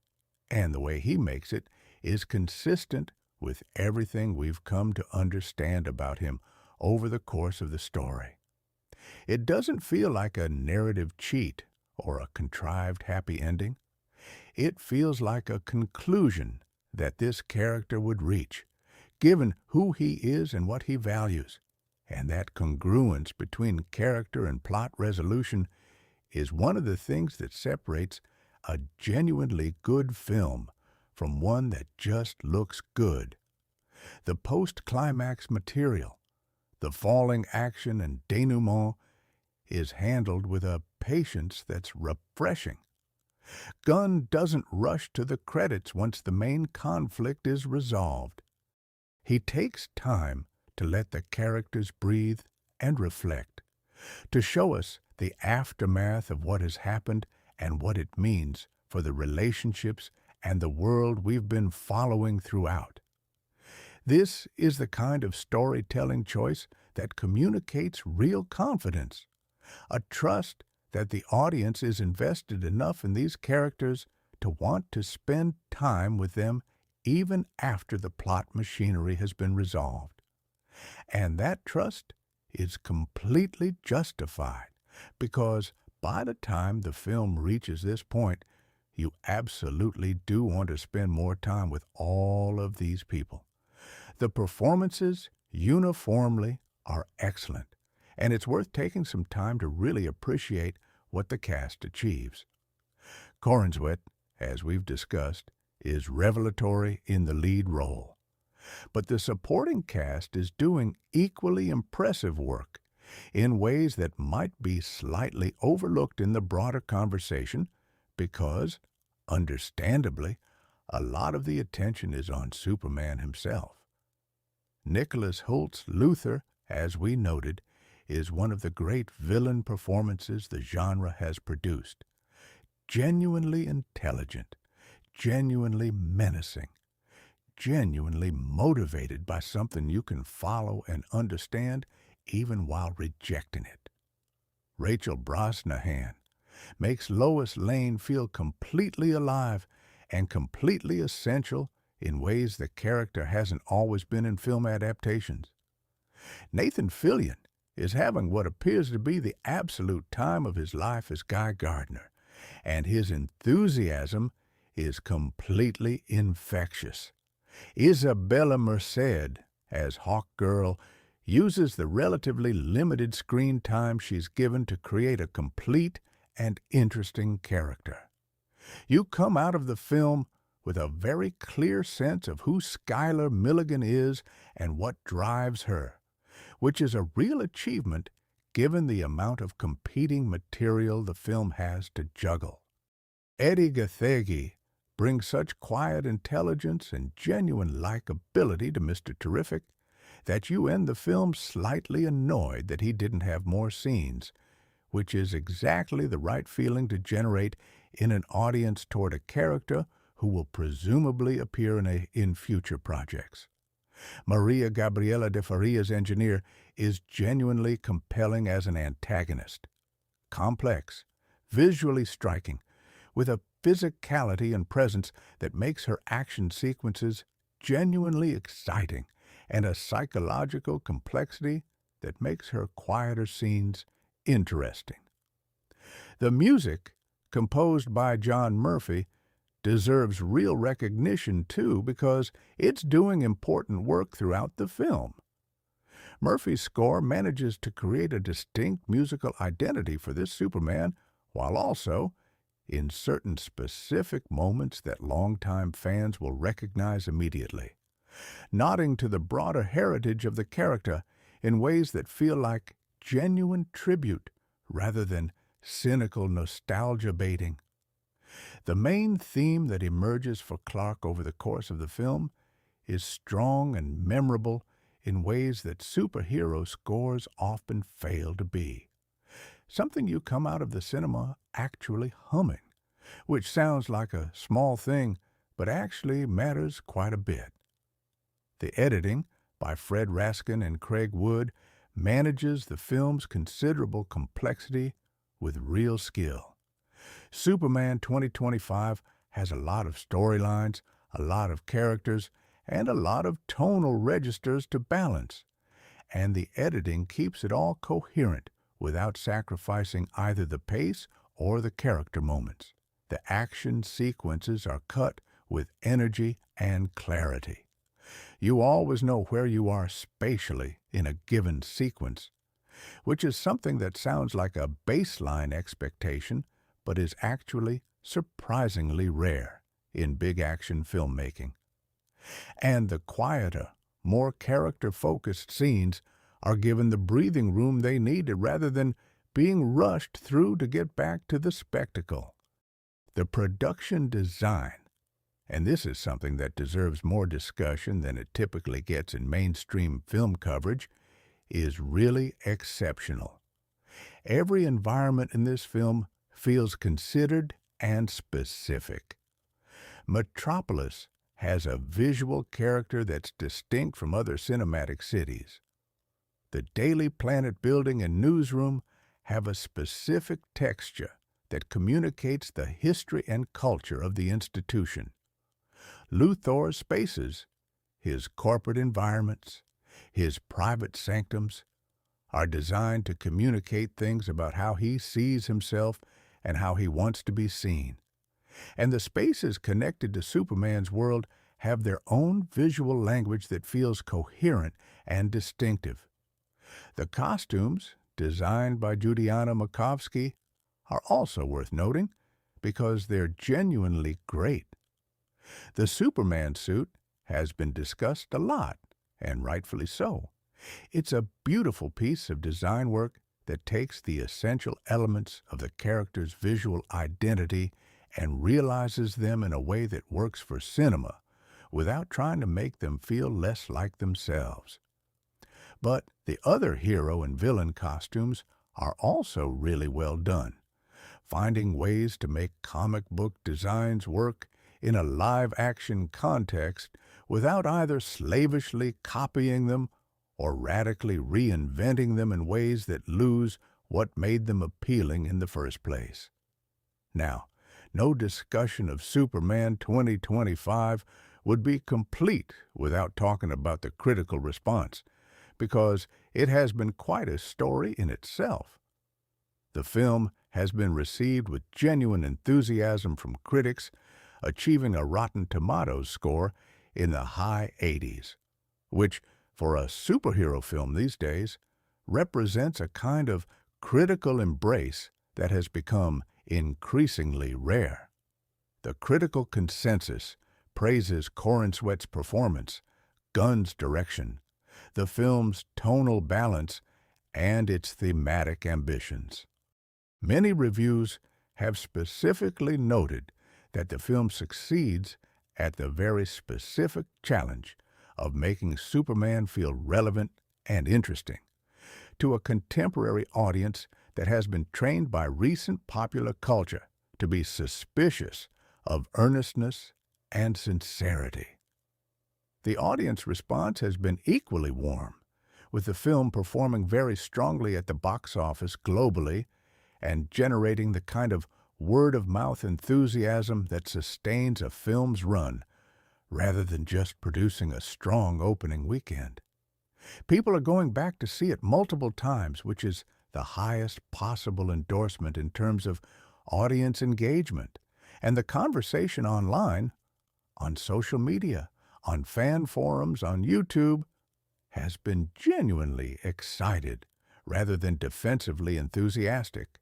and the way he makes it, is consistent with everything we've come to understand about him over the course of the story. It doesn't feel like a narrative cheat or a contrived happy ending. It feels like a conclusion that this character would reach, given who he is and what he values. And that congruence between character and plot resolution is one of the things that separates a genuinely good film from one that just looks good. The post-climax material, the falling action and denouement, is handled with a patience that's refreshing. Gunn doesn't rush to the credits once the main conflict is resolved. He takes time to let the characters breathe and reflect, to show us the aftermath of what has happened and what it means for the relationships and the world we've been following throughout. This is the kind of storytelling choice that communicates real confidence, a trust that the audience is invested enough in these characters to want to spend time with them even after the plot machinery has been resolved. And that trust is completely justified because by the time the film reaches this point, you absolutely do want to spend more time with all of these people. The performances uniformly are excellent, and it's worth taking some time to really appreciate what the cast achieves. Corenswet, as we've discussed, is revelatory in the lead role. But the supporting cast is doing equally impressive work in ways that might be slightly overlooked in the broader conversation because, understandably, a lot of the attention is on Superman himself. Nicholas Hoult's Luthor, as we noted, is one of the great villain performances the genre has produced. Genuinely intelligent, genuinely menacing, genuinely motivated by something you can follow and understand even while rejecting it. Rachel Brosnahan makes Lois Lane feel completely alive and completely essential in ways the character hasn't always been in film adaptations. Nathan Fillion is having what appears to be the absolute time of his life as Guy Gardner, and his enthusiasm is completely infectious. Isabella Merced, as Hawkgirl, uses the relatively limited screen time she's given to create a complete and interesting character. You come out of the film with a very clear sense of who Skylar Milligan is and what drives her, which is a real achievement given the amount of competing material the film has to juggle. Eddie Gathegi brings such quiet intelligence and genuine likability to Mr. Terrific that you end the film slightly annoyed that he didn't have more scenes, which is exactly the right feeling to generate in an audience toward a character who will presumably appear in future projects. Maria Gabriela de Faria's engineer is genuinely compelling as an antagonist. Complex, visually striking, with a physicality and presence that makes her action sequences genuinely exciting, and a psychological complexity that makes her quieter scenes interesting. The music, composed by John Murphy, deserves real recognition, too, because it's doing important work throughout the film. Murphy's score manages to create a distinct musical identity for this Superman, while also, in certain specific moments that longtime fans will recognize immediately, nodding to the broader heritage of the character in ways that feel like genuine tribute rather than cynical nostalgia baiting. The main theme that emerges for Clark over the course of the film is strong and memorable in ways that superhero scores often fail to be. Something you come out of the cinema actually humming, which sounds like a small thing, but actually matters quite a bit. The editing, by Fred Raskin and Craig Wood, manages the film's considerable complexity with real skill. Superman 2025 has a lot of storylines, a lot of characters, and a lot of tonal registers to balance, and the editing keeps it all coherent without sacrificing either the pace or the character moments. The action sequences are cut with energy and clarity. You always know where you are spatially in a given sequence, which is something that sounds like a baseline expectation, but is actually surprisingly rare in big action filmmaking. And the quieter, more character-focused scenes are given the breathing room they needed rather than being rushed through to get back to the spectacle. The production design, and this is something that deserves more discussion than it typically gets in mainstream film coverage, is really exceptional. Every environment in this film feels considered and specific. Metropolis has a visual character that's distinct from other cinematic cities. The Daily Planet building and newsroom have a specific texture that communicates the history and culture of the institution. Luthor's spaces, his corporate environments, his private sanctums, are designed to communicate things about how he sees himself and how he wants to be seen. And the spaces connected to Superman's world have their own visual language that feels coherent and distinctive. The costumes, designed by Judiana Makovsky, are also worth noting because they're genuinely great. The Superman suit has been discussed a lot, and rightfully so. It's a beautiful piece of design work that takes the essential elements of the character's visual identity and realizes them in a way that works for cinema without trying to make them feel less like themselves. But the other hero and villain costumes are also really well done, finding ways to make comic book designs work in a live-action context without either slavishly copying them or radically reinventing them in ways that lose what made them appealing in the first place. Now, no discussion of Superman 2025 would be complete without talking about the critical response, because it has been quite a story in itself. The film has been received with genuine enthusiasm from critics, achieving a Rotten Tomatoes score in the high 80s, which, for a superhero film these days, represents a kind of critical embrace that has become increasingly rare. The critical consensus praises Corenswet's performance, Gunn's direction, the film's tonal balance, and its thematic ambitions. Many reviews have specifically noted that the film succeeds at the very specific challenge of making Superman feel relevant and interesting to a contemporary audience that has been trained by recent popular culture to be suspicious of earnestness and sincerity. The audience response has been equally warm, with the film performing very strongly at the box office globally and generating the kind of word-of-mouth enthusiasm that sustains a film's run, rather than just producing a strong opening weekend. People are going back to see it multiple times, which is the highest possible endorsement in terms of audience engagement, and the conversation online, on social media, on fan forums, on YouTube, has been genuinely excited rather than defensively enthusiastic,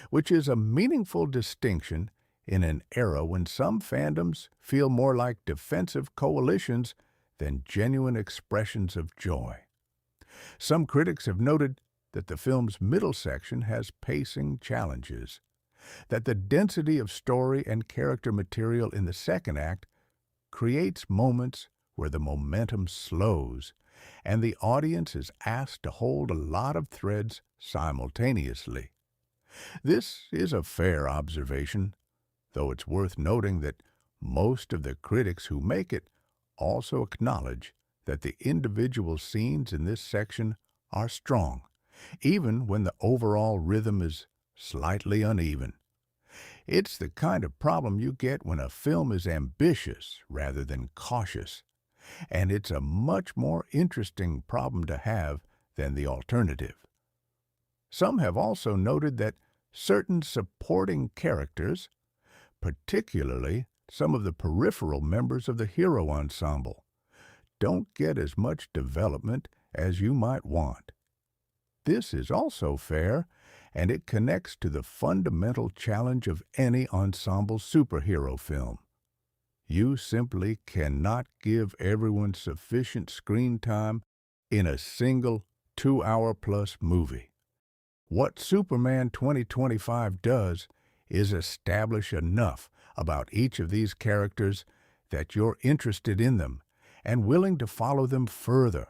which is a meaningful distinction in an era when some fandoms feel more like defensive coalitions than genuine expressions of joy. Some critics have noted that the film's middle section has pacing challenges, that the density of story and character material in the second act creates moments where the momentum slows and the audience is asked to hold a lot of threads simultaneously. This is a fair observation, though it's worth noting that most of the critics who make it also acknowledge that the individual scenes in this section are strong, even when the overall rhythm is slightly uneven. It's the kind of problem you get when a film is ambitious rather than cautious, and it's a much more interesting problem to have than the alternative. Some have also noted that certain supporting characters, particularly some of the peripheral members of the hero ensemble, don't get as much development as you might want. This is also fair, and it connects to the fundamental challenge of any ensemble superhero film. You simply cannot give everyone sufficient screen time in a single 2-hour-plus movie. What Superman 2025 does is establish enough about each of these characters that you're interested in them and willing to follow them further,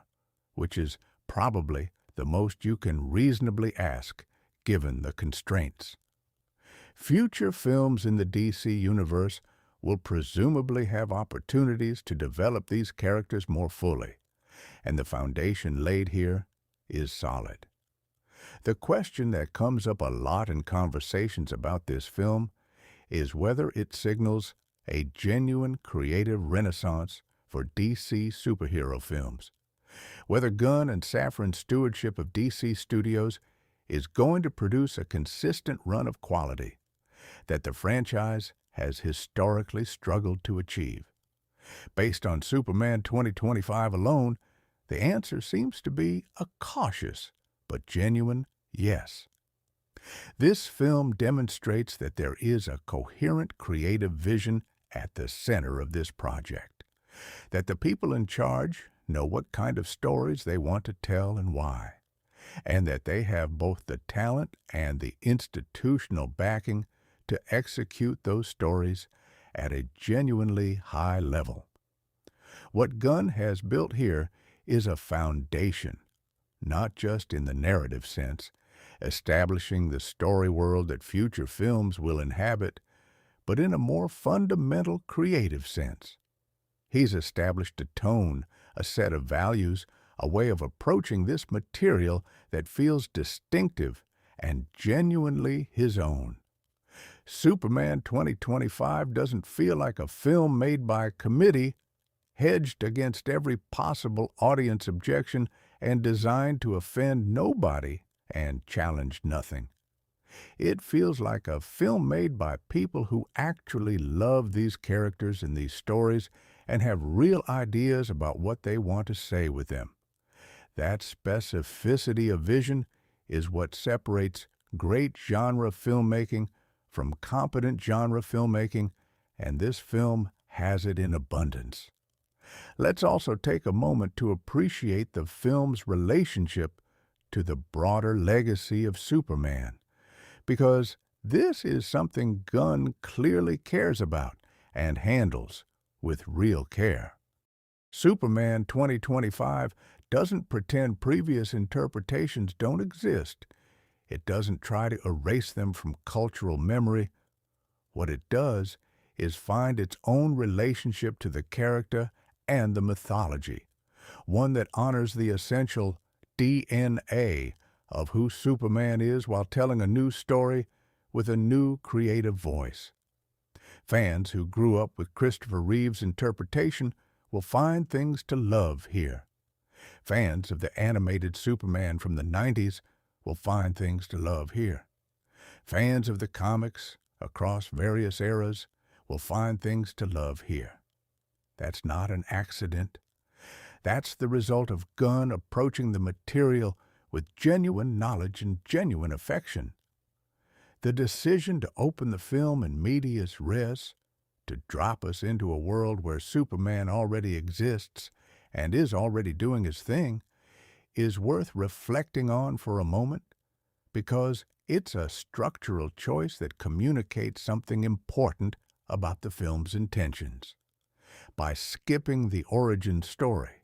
which is probably the most you can reasonably ask given the constraints. Future films in the DC universe will presumably have opportunities to develop these characters more fully, and the foundation laid here is solid. The question that comes up a lot in conversations about this film is whether it signals a genuine creative renaissance for DC superhero films, whether Gunn and Safran's stewardship of DC Studios is going to produce a consistent run of quality that the franchise has historically struggled to achieve. Based on Superman 2025 alone, the answer seems to be a cautious but genuine yes. This film demonstrates that there is a coherent creative vision at the center of this project, that the people in charge know what kind of stories they want to tell and why, and that they have both the talent and the institutional backing to execute those stories at a genuinely high level. What Gunn has built here is a foundation, not just in the narrative sense, establishing the story world that future films will inhabit, but in a more fundamental creative sense. He's established a tone, a set of values, a way of approaching this material that feels distinctive and genuinely his own. Superman 2025 doesn't feel like a film made by committee, hedged against every possible audience objection and designed to offend nobody and challenge nothing. It feels like a film made by people who actually love these characters and these stories and have real ideas about what they want to say with them. That specificity of vision is what separates great genre filmmaking from competent genre filmmaking, and this film has it in abundance. Let's also take a moment to appreciate the film's relationship to the broader legacy of Superman, because this is something Gunn clearly cares about and handles with real care. Superman 2025 doesn't pretend previous interpretations don't exist. It doesn't try to erase them from cultural memory. What it does is find its own relationship to the character and the mythology, one that honors the essential DNA of who Superman is while telling a new story with a new creative voice. Fans who grew up with Christopher Reeve's interpretation will find things to love here. Fans of the animated Superman from the 90s will find things to love here. Fans of the comics across various eras will find things to love here. That's not an accident. That's the result of Gunn approaching the material with genuine knowledge and genuine affection. The decision to open the film in medias res, to drop us into a world where Superman already exists and is already doing his thing, is worth reflecting on for a moment, because it's a structural choice that communicates something important about the film's intentions. By skipping the origin story,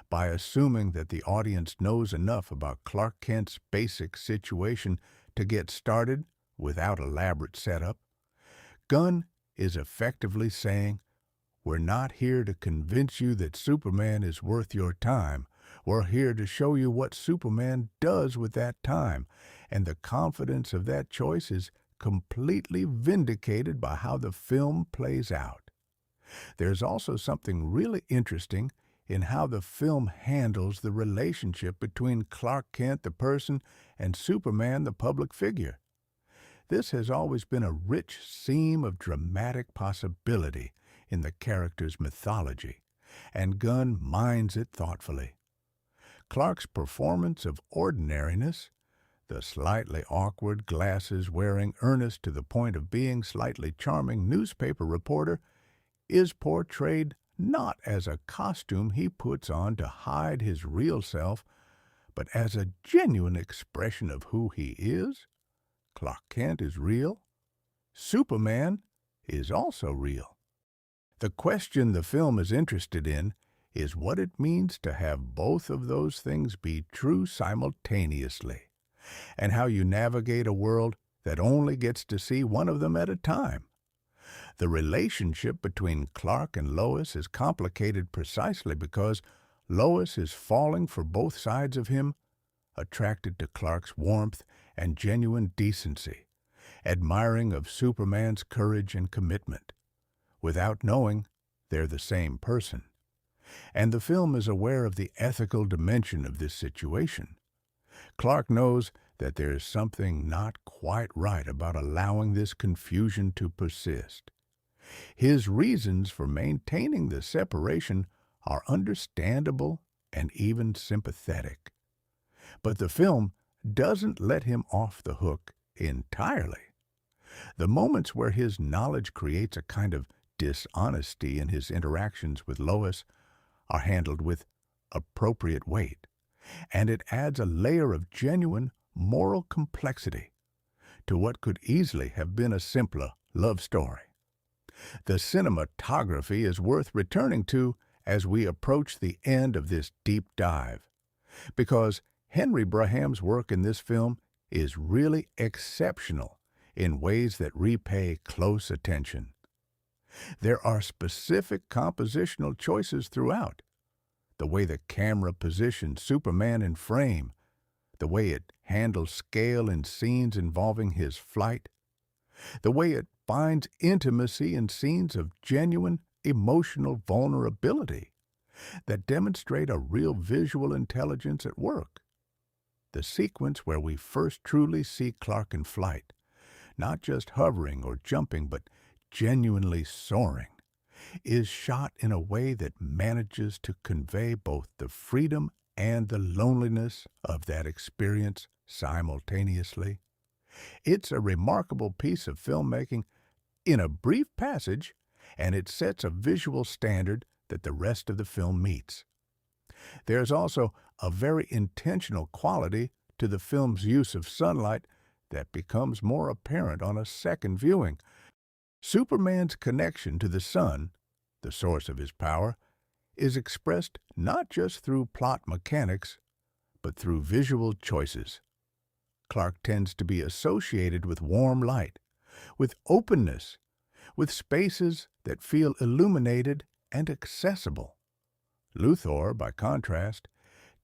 by assuming that the audience knows enough about Clark Kent's basic situation to get started without elaborate setup, Gunn is effectively saying, we're not here to convince you that Superman is worth your time. We're here to show you what Superman does with that time, and the confidence of that choice is completely vindicated by how the film plays out. There's also something really interesting in how the film handles the relationship between Clark Kent, the person, and Superman, the public figure. This has always been a rich seam of dramatic possibility in the character's mythology, and Gunn mines it thoughtfully. Clark's performance of ordinariness, the slightly awkward, glasses-wearing, earnest to the point of being slightly charming newspaper reporter, is portrayed not as a costume he puts on to hide his real self, but as a genuine expression of who he is. Clark Kent is real. Superman is also real. The question the film is interested in is what it means to have both of those things be true simultaneously, and how you navigate a world that only gets to see one of them at a time. The relationship between Clark and Lois is complicated precisely because Lois is falling for both sides of him, attracted to Clark's warmth and genuine decency, admiring of Superman's courage and commitment, without knowing they're the same person. And the film is aware of the ethical dimension of this situation. Clark knows that there is something not quite right about allowing this confusion to persist. His reasons for maintaining the separation are understandable and even sympathetic. But the film doesn't let him off the hook entirely. The moments where his knowledge creates a kind of dishonesty in his interactions with Lois are handled with appropriate weight, and it adds a layer of genuine moral complexity to what could easily have been a simpler love story. The cinematography is worth returning to as we approach the end of this deep dive, because Henry Braham's work in this film is really exceptional in ways that repay close attention. There are specific compositional choices throughout. The way the camera positions Superman in frame, the way it handles scale in scenes involving his flight, the way it finds intimacy in scenes of genuine emotional vulnerability that demonstrate a real visual intelligence at work. The sequence where we first truly see Clark in flight, not just hovering or jumping, but genuinely soaring, is shot in a way that manages to convey both the freedom and the loneliness of that experience simultaneously. It's a remarkable piece of filmmaking in a brief passage, and it sets a visual standard that the rest of the film meets. There's also a very intentional quality to the film's use of sunlight that becomes more apparent on a second viewing. Superman's connection to the sun, the source of his power, is expressed not just through plot mechanics, but through visual choices. Clark tends to be associated with warm light, with openness, with spaces that feel illuminated and accessible. Luthor, by contrast,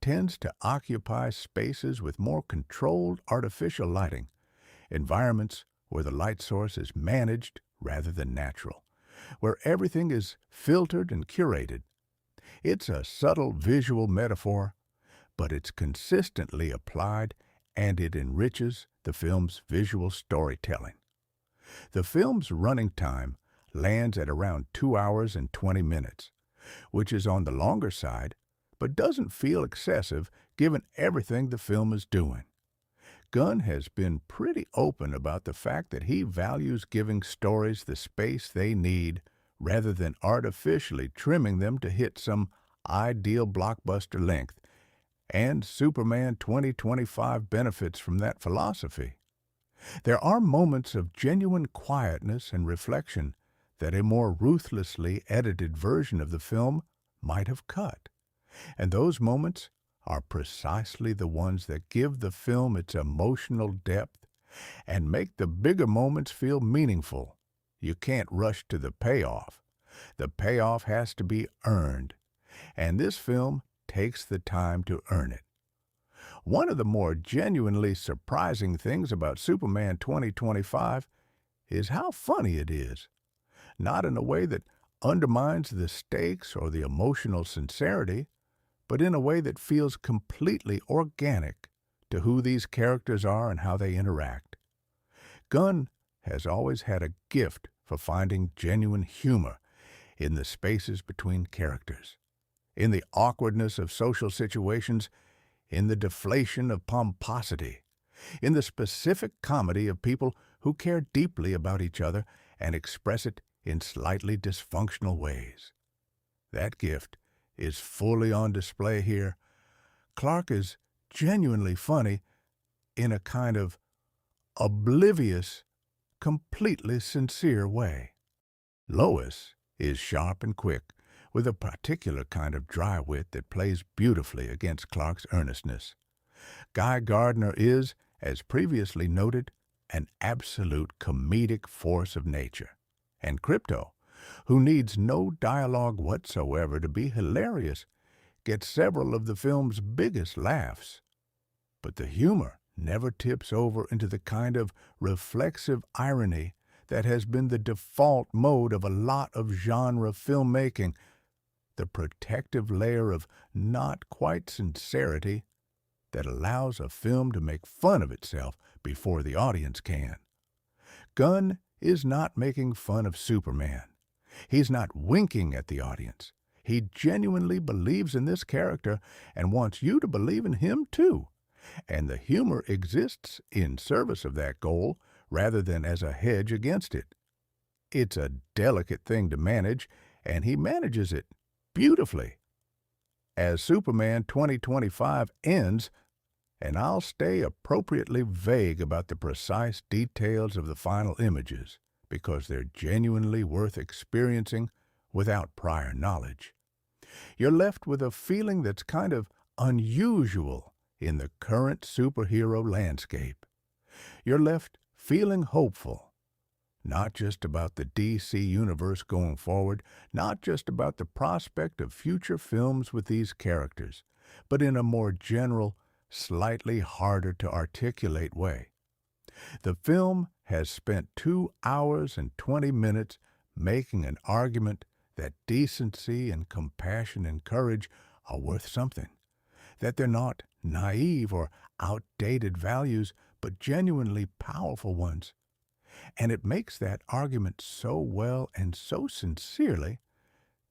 tends to occupy spaces with more controlled artificial lighting, environments where the light source is managed rather than natural, where everything is filtered and curated. It's a subtle visual metaphor, but it's consistently applied, and it enriches the film's visual storytelling. The film's running time lands at around 2 hours and 20 minutes, which is on the longer side, but doesn't feel excessive given everything the film is doing. Gunn has been pretty open about the fact that he values giving stories the space they need rather than artificially trimming them to hit some ideal blockbuster length, and Superman 2025 benefits from that philosophy. There are moments of genuine quietness and reflection that a more ruthlessly edited version of the film might have cut, and those moments are precisely the ones that give the film its emotional depth and make the bigger moments feel meaningful. You can't rush to the payoff. The payoff has to be earned, and this film takes the time to earn it. One of the more genuinely surprising things about Superman 2025 is how funny it is, not in a way that undermines the stakes or the emotional sincerity, but in a way that feels completely organic to who these characters are and how they interact. Gunn has always had a gift for finding genuine humor in the spaces between characters, in the awkwardness of social situations, in the deflation of pomposity, in the specific comedy of people who care deeply about each other and express it in slightly dysfunctional ways. That gift is fully on display here. Clark is genuinely funny in a kind of oblivious, completely sincere way. Lois is sharp and quick, with a particular kind of dry wit that plays beautifully against Clark's earnestness. Guy Gardner is, as previously noted, an absolute comedic force of nature. And Crypto, who needs no dialogue whatsoever to be hilarious, gets several of the film's biggest laughs. But the humor never tips over into the kind of reflexive irony that has been the default mode of a lot of genre filmmaking, the protective layer of not quite sincerity that allows a film to make fun of itself before the audience can. Gunn is not making fun of Superman. He's not winking at the audience. He genuinely believes in this character and wants you to believe in him too. And the humor exists in service of that goal rather than as a hedge against it. It's a delicate thing to manage, and he manages it beautifully. As Superman 2025 ends, and I'll stay appropriately vague about the precise details of the final images, because they're genuinely worth experiencing without prior knowledge. You're left with a feeling that's kind of unusual in the current superhero landscape. You're left feeling hopeful, not just about the DC universe going forward, not just about the prospect of future films with these characters, but in a more general, slightly harder to articulate way. The film has spent 2 hours and 20 minutes making an argument that decency and compassion and courage are worth something, that they're not naive or outdated values, but genuinely powerful ones. And it makes that argument so well and so sincerely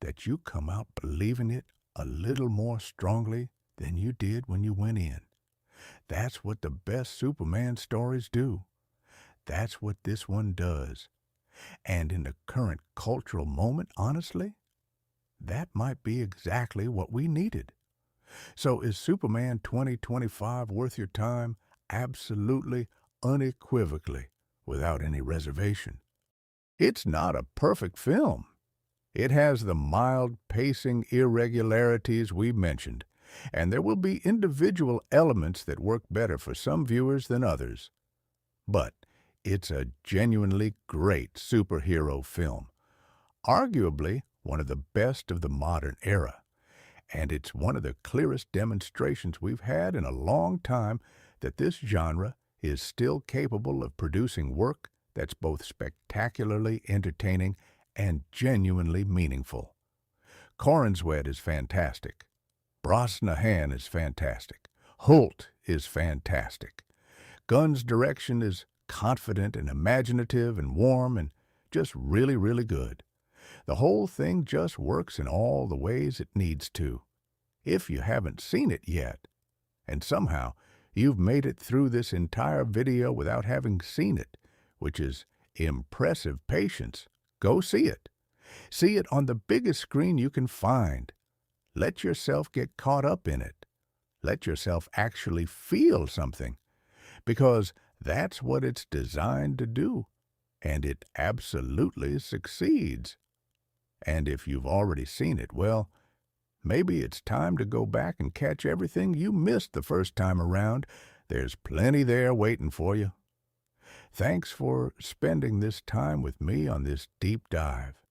that you come out believing it a little more strongly than you did when you went in. That's what the best Superman stories do. That's what this one does. And in the current cultural moment, honestly, that might be exactly what we needed. So is Superman 2025 worth your time? Absolutely, unequivocally, without any reservation. It's not a perfect film. It has the mild pacing irregularities we mentioned, and there will be individual elements that work better for some viewers than others. But it's a genuinely great superhero film, arguably one of the best of the modern era, and it's one of the clearest demonstrations we've had in a long time that this genre is still capable of producing work that's both spectacularly entertaining and genuinely meaningful. Corenswet is fantastic. Brosnahan is fantastic. Hoult is fantastic. Gunn's direction is confident and imaginative and warm and just really, really good. The whole thing just works in all the ways it needs to. If you haven't seen it yet, and somehow you've made it through this entire video without having seen it, which is impressive patience, go see it. See it on the biggest screen you can find. Let yourself get caught up in it. Let yourself actually feel something, because that's what it's designed to do, and it absolutely succeeds. And if you've already seen it, well, maybe it's time to go back and catch everything you missed the first time around. There's plenty there waiting for you. Thanks for spending this time with me on this deep dive.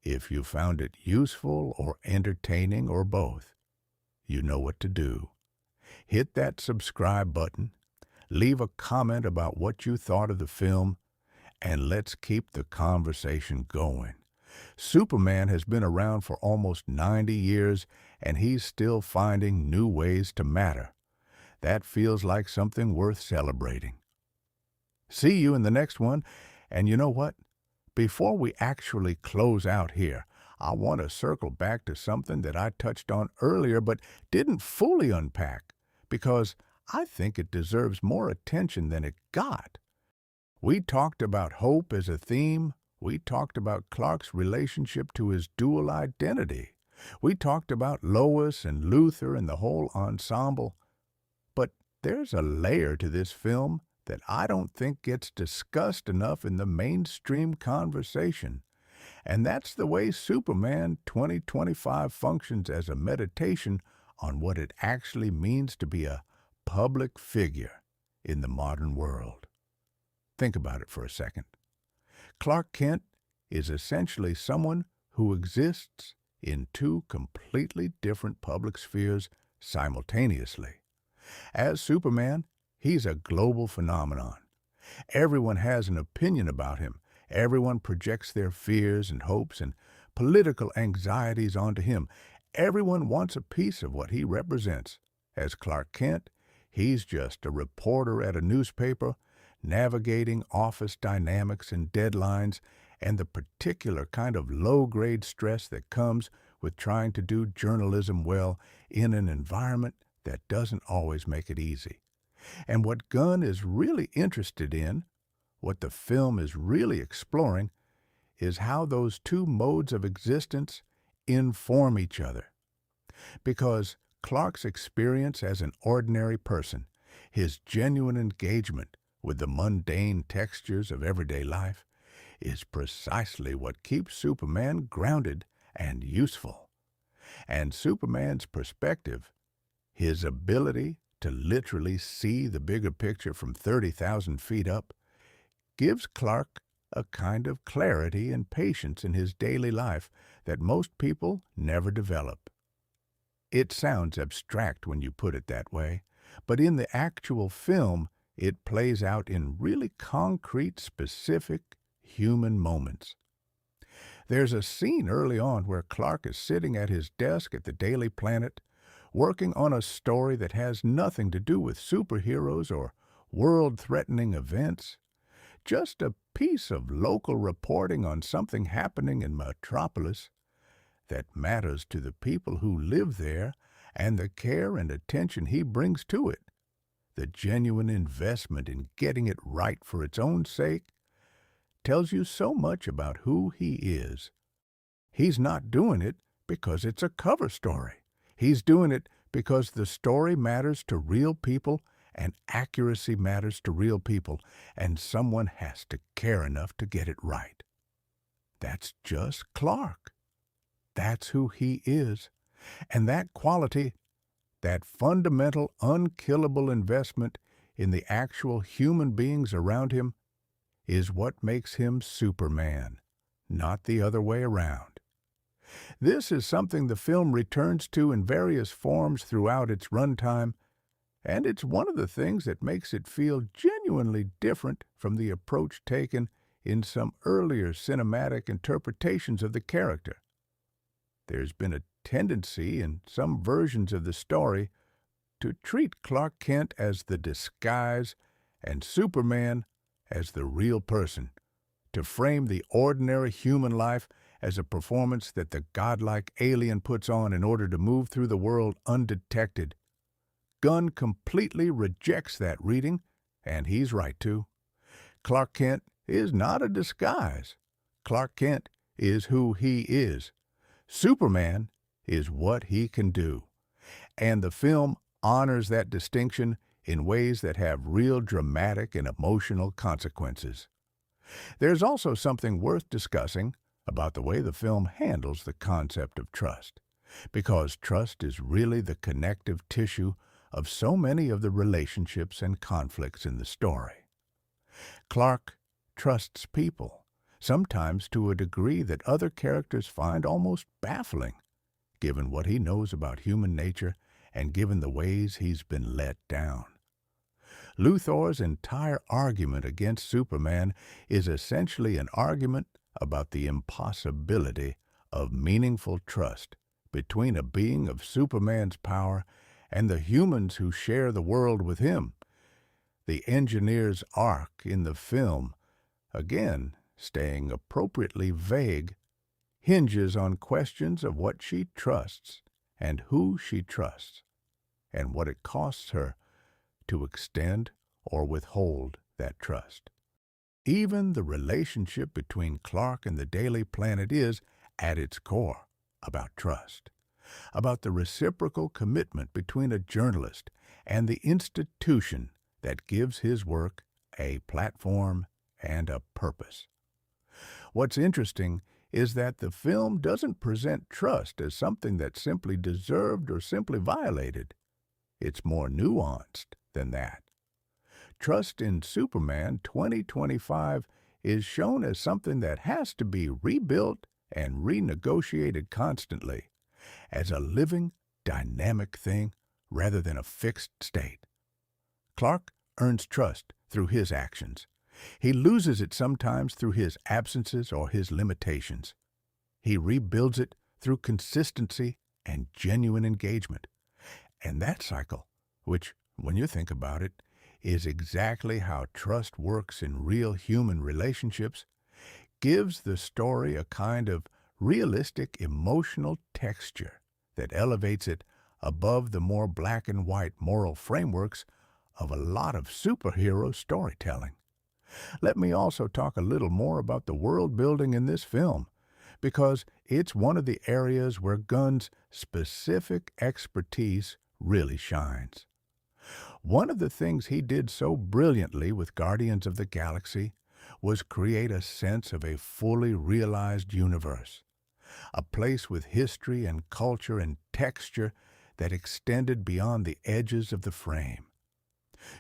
If you found it useful or entertaining or both, you know what to do. Hit that subscribe button, leave a comment about what you thought of the film, and let's keep the conversation going. Superman has been around for almost 90 years, and he's still finding new ways to matter. That feels like something worth celebrating. See you in the next one, and you know what? Before we actually close out here, I want to circle back to something that I touched on earlier but didn't fully unpack, because I think it deserves more attention than it got. We talked about hope as a theme, We talked about Clark's relationship to his dual identity. We talked about Lois and Luthor and the whole ensemble. But there's a layer to this film that I don't think gets discussed enough in the mainstream conversation. And that's the way Superman 2025 functions as a meditation on what it actually means to be a public figure in the modern world. Think about it for a second. Clark Kent is essentially someone who exists in two completely different public spheres simultaneously. As Superman, he's a global phenomenon. Everyone has an opinion about him. Everyone projects their fears and hopes and political anxieties onto him. Everyone wants a piece of what he represents. As Clark Kent, he's just a reporter at a newspaper, navigating office dynamics and deadlines and the particular kind of low-grade stress that comes with trying to do journalism well in an environment that doesn't always make it easy. And what Gunn is really interested in, what the film is really exploring, is how those two modes of existence inform each other. Because Clark's experience as an ordinary person, his genuine engagement with the mundane textures of everyday life, is precisely what keeps Superman grounded and useful. And Superman's perspective, his ability to literally see the bigger picture from 30,000 feet up, gives Clark a kind of clarity and patience in his daily life that most people never develop. It sounds abstract when you put it that way, but in the actual film, it plays out in really concrete, specific human moments. There's a scene early on where Clark is sitting at his desk at the Daily Planet, working on a story that has nothing to do with superheroes or world-threatening events. Just a piece of local reporting on something happening in Metropolis that matters to the people who live there and the care and attention he brings to it. The genuine investment in getting it right for its own sake tells you so much about who he is. He's not doing it because it's a cover story. He's doing it because the story matters to real people and accuracy matters to real people, and someone has to care enough to get it right. That's just Clark. That's who he is. And that quality, that fundamental, unkillable investment in the actual human beings around him, is what makes him Superman, not the other way around. This is something the film returns to in various forms throughout its runtime, and it's one of the things that makes it feel genuinely different from the approach taken in some earlier cinematic interpretations of the character. There's been a tendency in some versions of the story to treat Clark Kent as the disguise and Superman as the real person, to frame the ordinary human life as a performance that the godlike alien puts on in order to move through the world undetected. Gunn completely rejects that reading, and he's right to. Clark Kent is not a disguise. Clark Kent is who he is. Superman is what he can do. And the film honors that distinction in ways that have real dramatic and emotional consequences. There's also something worth discussing about the way the film handles the concept of trust, because trust is really the connective tissue of so many of the relationships and conflicts in the story. Clark trusts people, sometimes to a degree that other characters find almost baffling, given what he knows about human nature and given the ways he's been let down. Luthor's entire argument against Superman is essentially an argument about the impossibility of meaningful trust between a being of Superman's power and the humans who share the world with him. The engineer's arc in the film, again staying appropriately vague, hinges on questions of what she trusts and who she trusts, and what it costs her to extend or withhold that trust. Even the relationship between Clark and the Daily Planet is, at its core, about trust, about the reciprocal commitment between a journalist and the institution that gives his work a platform and a purpose. What's interesting is that the film doesn't present trust as something that's simply deserved or simply violated. It's more nuanced than that. Trust in Superman 2025 is shown as something that has to be rebuilt and renegotiated constantly, as a living, dynamic thing rather than a fixed state. Clark earns trust through his actions. He loses it sometimes through his absences or his limitations. He rebuilds it through consistency and genuine engagement. And that cycle, which, when you think about it, is exactly how trust works in real human relationships, gives the story a kind of realistic emotional texture that elevates it above the more black and white moral frameworks of a lot of superhero storytelling. Let me also talk a little more about the world building in this film, because it's one of the areas where Gunn's specific expertise really shines. One of the things he did so brilliantly with Guardians of the Galaxy was create a sense of a fully realized universe, a place with history and culture and texture that extended beyond the edges of the frame.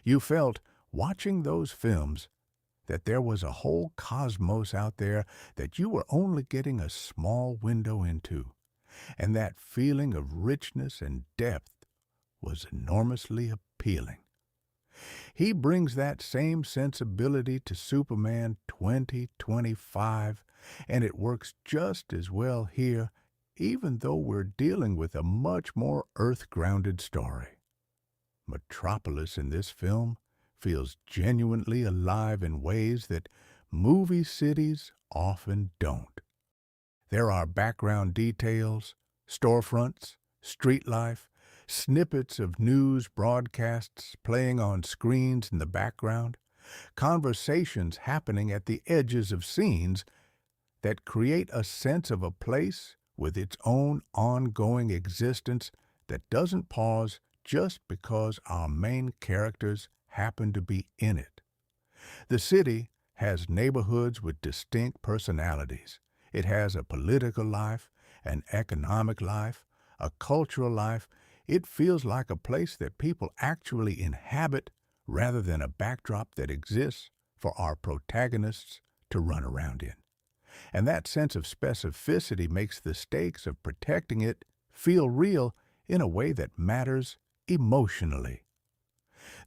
You felt, watching those films, that there was a whole cosmos out there that you were only getting a small window into, and that feeling of richness and depth was enormously appealing. He brings that same sensibility to Superman 2025, and it works just as well here, even though we're dealing with a much more earth-grounded story. Metropolis in this film feels genuinely alive in ways that movie cities often don't. There are background details, storefronts, street life, snippets of news broadcasts playing on screens in the background, conversations happening at the edges of scenes that create a sense of a place with its own ongoing existence that doesn't pause just because our main characters happen to be in it. The city has neighborhoods with distinct personalities. It has a political life, an economic life, a cultural life. It feels like a place that people actually inhabit rather than a backdrop that exists for our protagonists to run around in. And that sense of specificity makes the stakes of protecting it feel real in a way that matters emotionally.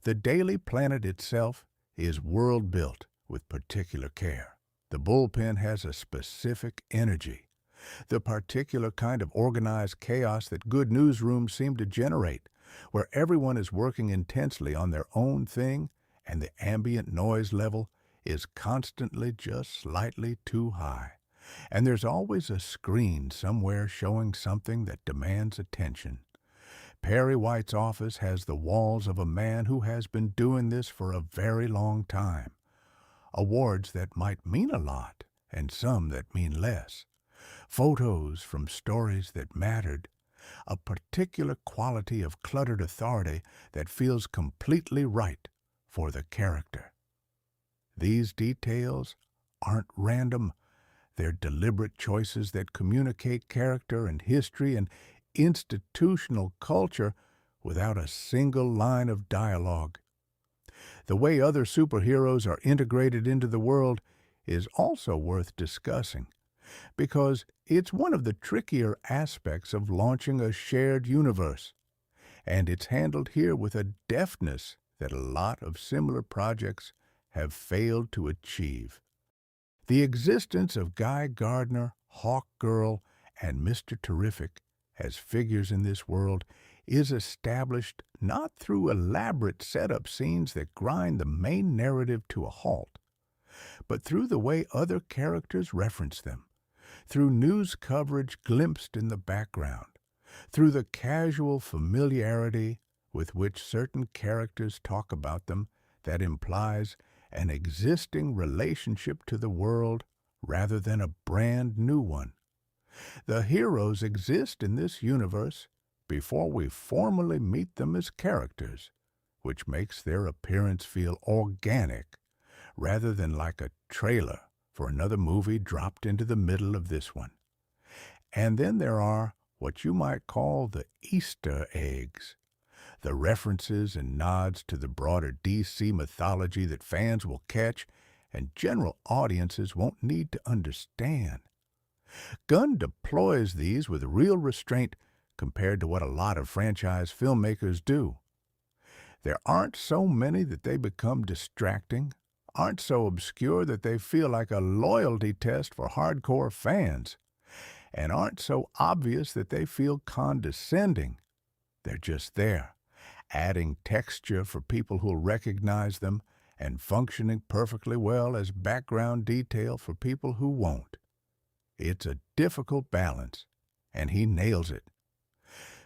The Daily Planet itself is world-built with particular care. The bullpen has a specific energy, the particular kind of organized chaos that good newsrooms seem to generate, where everyone is working intensely on their own thing and the ambient noise level is constantly just slightly too high. And there's always a screen somewhere showing something that demands attention. Perry White's office has the walls of a man who has been doing this for a very long time. Awards that might mean a lot, and some that mean less. Photos from stories that mattered. A particular quality of cluttered authority that feels completely right for the character. These details aren't random. They're deliberate choices that communicate character and history and institutional culture without a single line of dialogue. The way other superheroes are integrated into the world is also worth discussing, because it's one of the trickier aspects of launching a shared universe, and it's handled here with a deftness that a lot of similar projects have failed to achieve. The existence of Guy Gardner, Hawkgirl, and Mr. Terrific as figures in this world is established not through elaborate setup scenes that grind the main narrative to a halt, but through the way other characters reference them, through news coverage glimpsed in the background, through the casual familiarity with which certain characters talk about them that implies an existing relationship to the world rather than a brand new one. The heroes exist in this universe before we formally meet them as characters, which makes their appearance feel organic rather than like a trailer for another movie dropped into the middle of this one. And then there are what you might call the Easter eggs, the references and nods to the broader DC mythology that fans will catch and general audiences won't need to understand. Gunn deploys these with real restraint compared to what a lot of franchise filmmakers do. There aren't so many that they become distracting, aren't so obscure that they feel like a loyalty test for hardcore fans, and aren't so obvious that they feel condescending. They're just there, adding texture for people who'll recognize them and functioning perfectly well as background detail for people who won't. It's a difficult balance, and he nails it.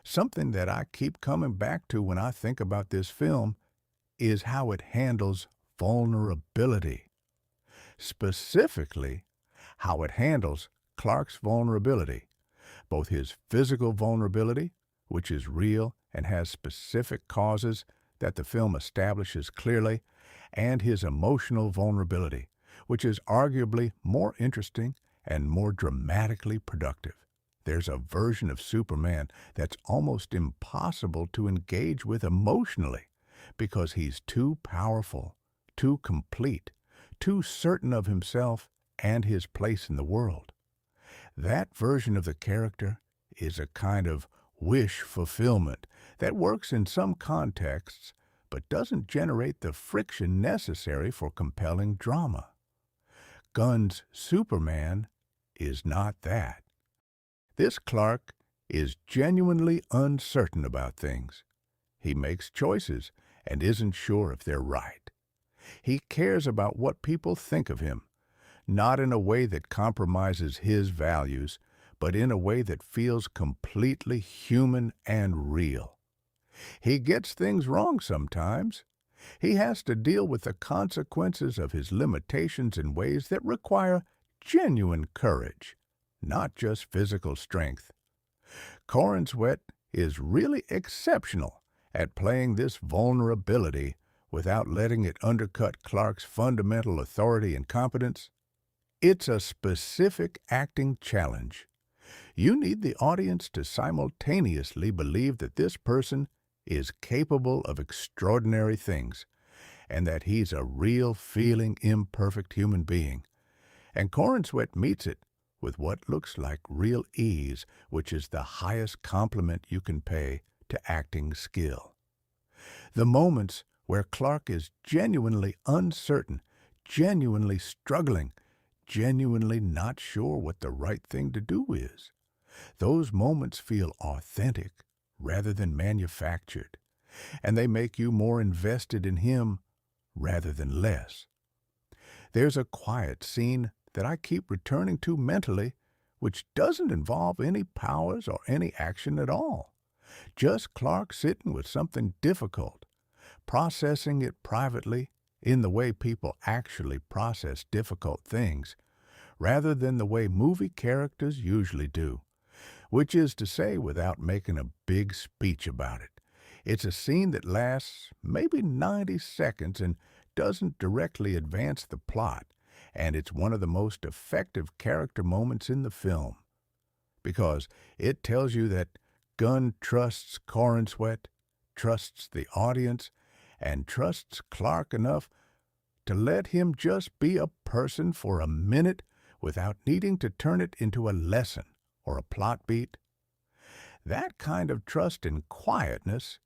Something that I keep coming back to when I think about this film is how it handles vulnerability. Specifically, how it handles Clark's vulnerability, both his physical vulnerability, which is real and has specific causes that the film establishes clearly, and his emotional vulnerability, which is arguably more interesting and more dramatically productive. There's a version of Superman that's almost impossible to engage with emotionally because he's too powerful, too complete, too certain of himself and his place in the world. That version of the character is a kind of wish fulfillment that works in some contexts but doesn't generate the friction necessary for compelling drama. Gunn's Superman is not that. This Clark is genuinely uncertain about things. He makes choices and isn't sure if they're right. He cares about what people think of him, not in a way that compromises his values, but in a way that feels completely human and real. He gets things wrong sometimes. He has to deal with the consequences of his limitations in ways that require genuine courage, not just physical strength. Corenswet is really exceptional at playing this vulnerability without letting it undercut Clark's fundamental authority and competence. It's a specific acting challenge. You need the audience to simultaneously believe that this person is capable of extraordinary things and that he's a real, feeling, imperfect human being. And Corenswet meets it with what looks like real ease, which is the highest compliment you can pay to acting skill. The moments where Clark is genuinely uncertain, genuinely struggling, genuinely not sure what the right thing to do is, those moments feel authentic rather than manufactured, and they make you more invested in him rather than less. There's a quiet scene that I keep returning to mentally, which doesn't involve any powers or any action at all. Just Clark sitting with something difficult, processing it privately in the way people actually process difficult things, rather than the way movie characters usually do, which is to say without making a big speech about it. It's a scene that lasts maybe 90 seconds and doesn't directly advance the plot, and it's one of the most effective character moments in the film, because it tells you that Gunn trusts Corenswet, trusts the audience, and trusts Clark enough to let him just be a person for a minute without needing to turn it into a lesson or a plot beat. That kind of trust and quietness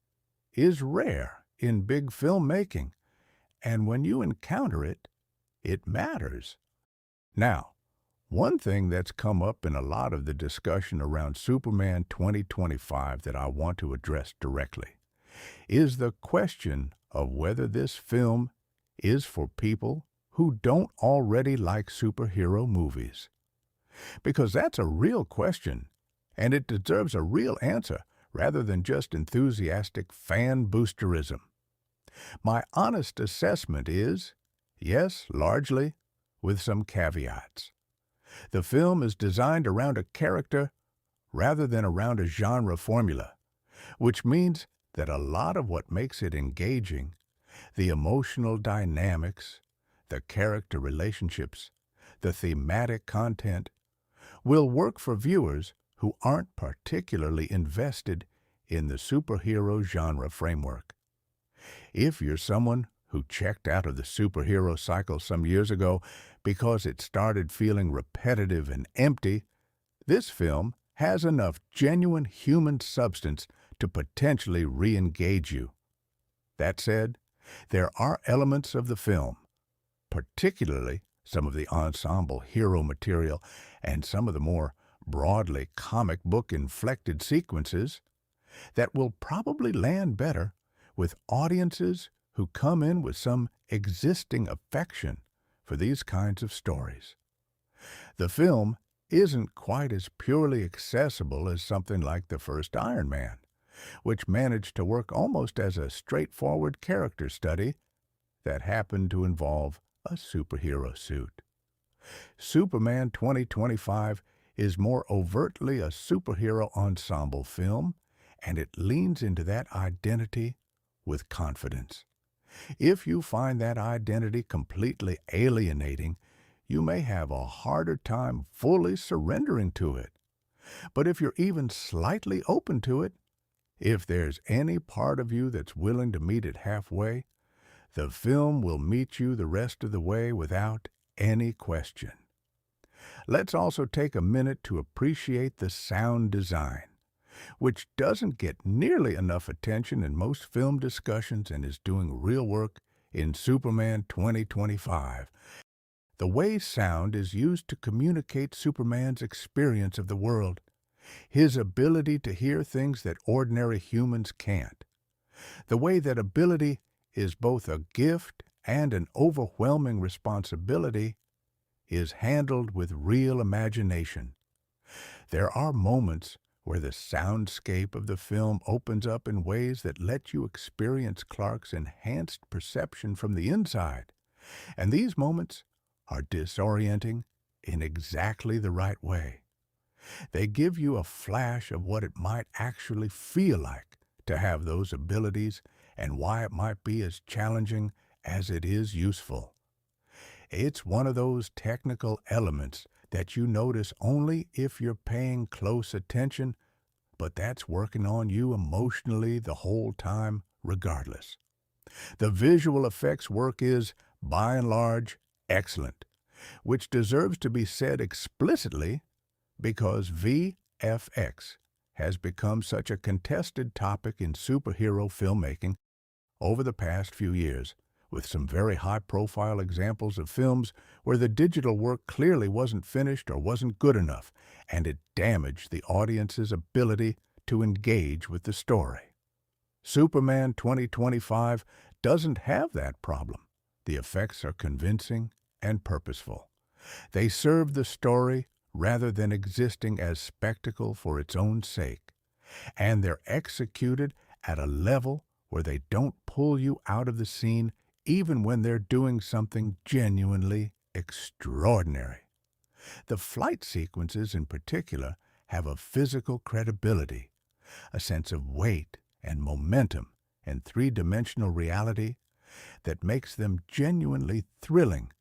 is rare in big filmmaking, and when you encounter it, it matters. Now, one thing that's come up in a lot of the discussion around Superman 2025 that I want to address directly is the question of whether this film is for people who don't already like superhero movies. Because that's a real question, and it deserves a real answer rather than just enthusiastic fan boosterism. My honest assessment is, Yes, largely, with some caveats. The film is designed around a character rather than around a genre formula, which means that a lot of what makes it engaging, the emotional dynamics, the character relationships, the thematic content, will work for viewers who aren't particularly invested in the superhero genre framework. If you're someone who checked out of the superhero cycle some years ago because it started feeling repetitive and empty, this film has enough genuine human substance to potentially re-engage you. That said, there are elements of the film, particularly some of the ensemble hero material and some of the more broadly comic book inflected sequences, that will probably land better with audiences who come in with some existing affection for these kinds of stories. The film isn't quite as purely accessible as something like the first Iron Man, which managed to work almost as a straightforward character study that happened to involve a superhero suit. Superman 2025 is more overtly a superhero ensemble film, and it leans into that identity with confidence. If you find that identity completely alienating, you may have a harder time fully surrendering to it. But if you're even slightly open to it, if there's any part of you that's willing to meet it halfway, the film will meet you the rest of the way without any question. Let's also take a minute to appreciate the sound design, which doesn't get nearly enough attention in most film discussions and is doing real work in Superman 2025. The way sound is used to communicate Superman's experience of the world, his ability to hear things that ordinary humans can't. The way that ability is both a gift and an overwhelming responsibility is handled with real imagination. There are moments where the soundscape of the film opens up in ways that let you experience Clark's enhanced perception from the inside, and these moments are disorienting in exactly the right way. They give you a flash of what it might actually feel like to have those abilities and why it might be as challenging as it is useful. It's one of those technical elements that you notice only if you're paying close attention, but that's working on you emotionally the whole time regardless. The visual effects work is, by and large, excellent, which deserves to be said explicitly because VFX has become such a contested topic in superhero filmmaking over the past few years, with some very high-profile examples of films where the digital work clearly wasn't finished or wasn't good enough, and it damaged the audience's ability to engage with the story. Superman 2025 doesn't have that problem. The effects are convincing and purposeful. They serve the story rather than existing as spectacle for its own sake, and they're executed at a level where they don't pull you out of the scene even when they're doing something genuinely extraordinary. The flight sequences in particular have a physical credibility, a sense of weight and momentum and three-dimensional reality that makes them genuinely thrilling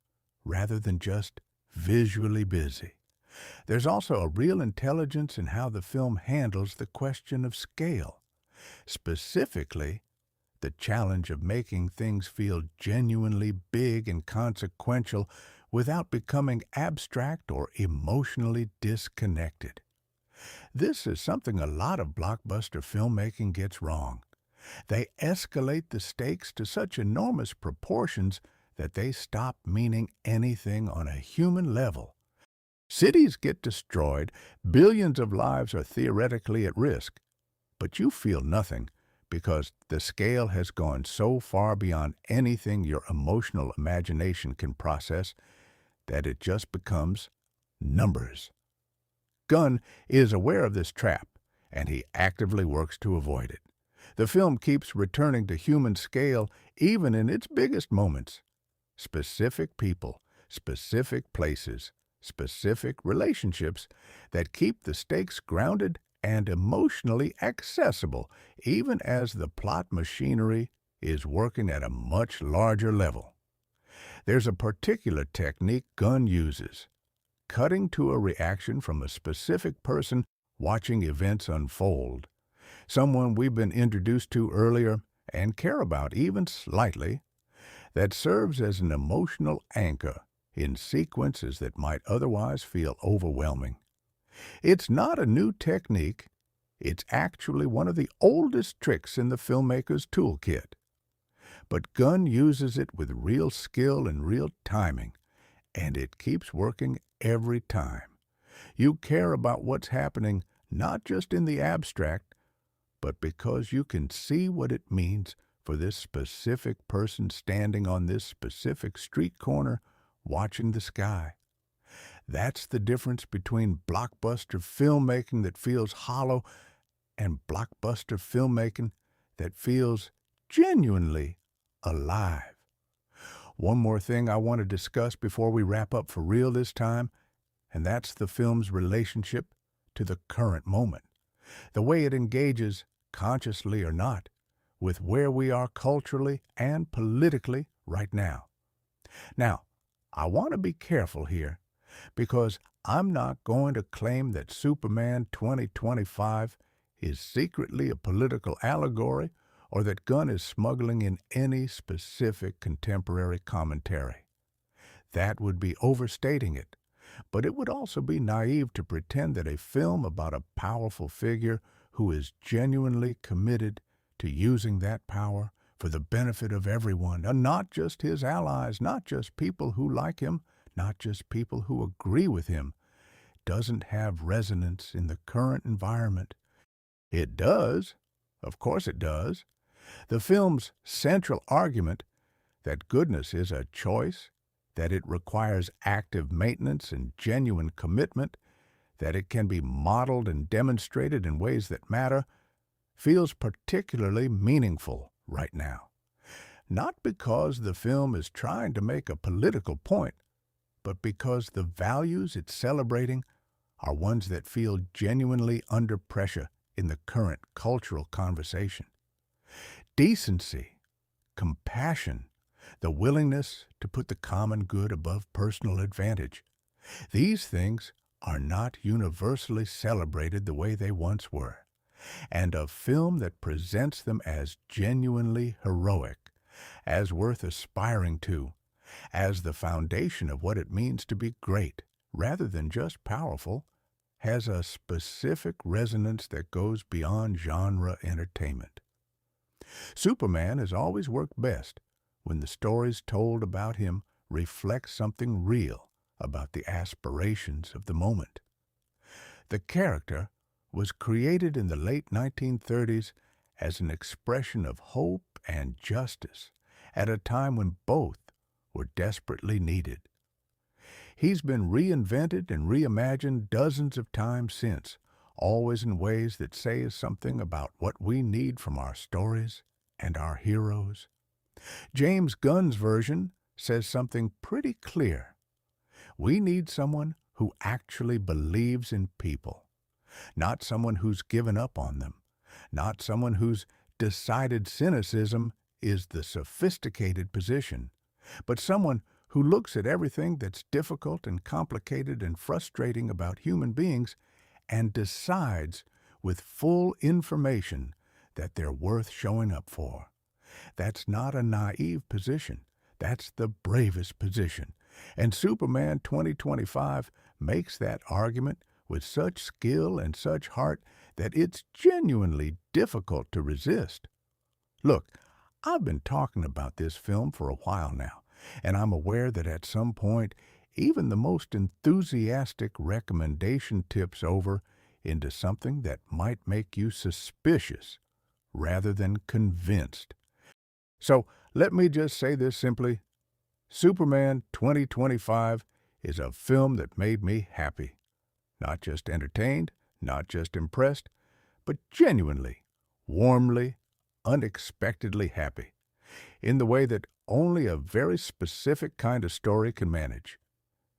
rather than just visually busy. There's also a real intelligence in how the film handles the question of scale, specifically the challenge of making things feel genuinely big and consequential without becoming abstract or emotionally disconnected. This is something a lot of blockbuster filmmaking gets wrong. They escalate the stakes to such enormous proportions that they stop meaning anything on a human level. Cities get destroyed, billions of lives are theoretically at risk, but you feel nothing because the scale has gone so far beyond anything your emotional imagination can process that it just becomes numbers. Gunn is aware of this trap, and he actively works to avoid it. The film keeps returning to human scale even in its biggest moments, specific people, specific places, specific relationships that keep the stakes grounded and emotionally accessible, even as the plot machinery is working at a much larger level. There's a particular technique Gunn uses, cutting to a reaction from a specific person watching events unfold, someone we've been introduced to earlier and care about even slightly, that serves as an emotional anchor in sequences that might otherwise feel overwhelming. It's not a new technique. It's actually one of the oldest tricks in the filmmaker's toolkit. But Gunn uses it with real skill and real timing, and it keeps working every time. You care about what's happening not just in the abstract, but because you can see what it means for this specific person standing on this specific street corner watching the sky. That's the difference between blockbuster filmmaking that feels hollow and blockbuster filmmaking that feels genuinely alive. One more thing I want to discuss before we wrap up for real this time, and that's the film's relationship to the current moment. The way it engages, consciously or not, with where we are culturally and politically right now. Now, I want to be careful here, because I'm not going to claim that Superman 2025 is secretly a political allegory or that Gunn is smuggling in any specific contemporary commentary. That would be overstating it, but it would also be naive to pretend that a film about a powerful figure who is genuinely committed to using that power for the benefit of everyone, and not just his allies, not just people who like him, not just people who agree with him, doesn't have resonance in the current environment. It does. Of course it does. The film's central argument, that goodness is a choice, that it requires active maintenance and genuine commitment, that it can be modeled and demonstrated in ways that matter, feels particularly meaningful right now. Not because the film is trying to make a political point, but because the values it's celebrating are ones that feel genuinely under pressure in the current cultural conversation. Decency, compassion, the willingness to put the common good above personal advantage. These things are not universally celebrated the way they once were, and a film that presents them as genuinely heroic, as worth aspiring to, as the foundation of what it means to be great, rather than just powerful, has a specific resonance that goes beyond genre entertainment. Superman has always worked best when the stories told about him reflect something real about the aspirations of the moment. The character was created in the late 1930s as an expression of hope and justice at a time when both were desperately needed. He's been reinvented and reimagined dozens of times since, always in ways that say something about what we need from our stories and our heroes. James Gunn's version says something pretty clear. We need someone who actually believes in people, not someone who's given up on them, not someone whose decided cynicism is the sophisticated position, but someone who looks at everything that's difficult and complicated and frustrating about human beings and decides with full information that they're worth showing up for. That's not a naive position. That's the bravest position. And Superman 2025 makes that argument with such skill and such heart that it's genuinely difficult to resist. Look, I've been talking about this film for a while now, and I'm aware that at some point, even the most enthusiastic recommendation tips over into something that might make you suspicious rather than convinced. So let me just say this simply. Superman 2025 is a film that made me happy. Not just entertained, not just impressed, but genuinely, warmly, unexpectedly happy. in the way that only a very specific kind of story can manage.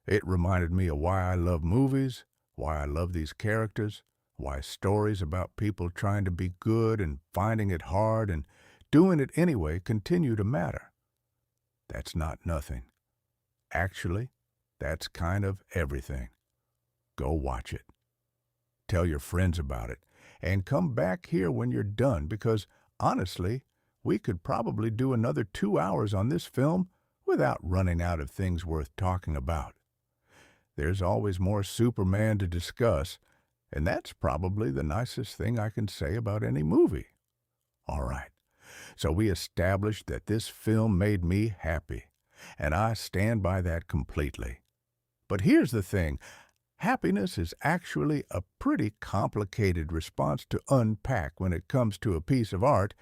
It reminded me of why I love movies, why I love these characters, why stories about people trying to be good and finding it hard and doing it anyway continue to matter. That's not nothing. Actually, that's kind of everything. Go watch it. Tell your friends about it, and come back here when you're done because, honestly, we could probably do another 2 hours on this film without running out of things worth talking about. There's always more Superman to discuss, and that's probably the nicest thing I can say about any movie. All right, so we established that this film made me happy, and I stand by that completely. But here's the thing. Happiness is actually a pretty complicated response to unpack when it comes to a piece of art,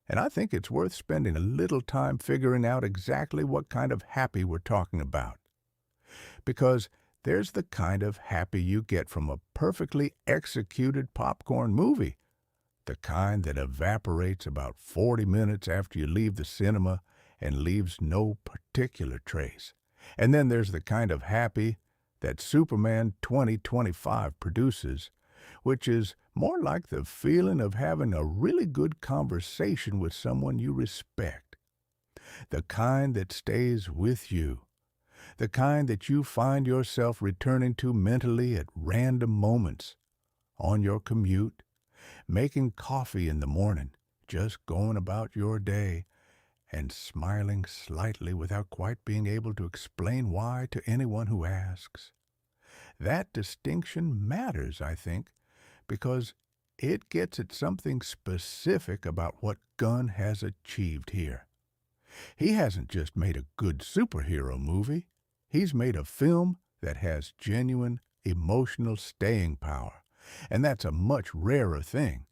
and I think it's worth spending a little time figuring out exactly what kind of happy we're talking about. Because there's the kind of happy you get from a perfectly executed popcorn movie, the kind that evaporates about 40 minutes after you leave the cinema and leaves no particular trace. And then there's the kind of happy that Superman 2025 produces, which is more like the feeling of having a really good conversation with someone you respect. The kind that stays with you. The kind that you find yourself returning to mentally at random moments. On your commute, making coffee in the morning, just going about your day, and smiling slightly without quite being able to explain why to anyone who asks. That distinction matters, I think, because it gets at something specific about what Gunn has achieved here. He hasn't just made a good superhero movie. He's made a film that has genuine emotional staying power, and that's a much rarer thing.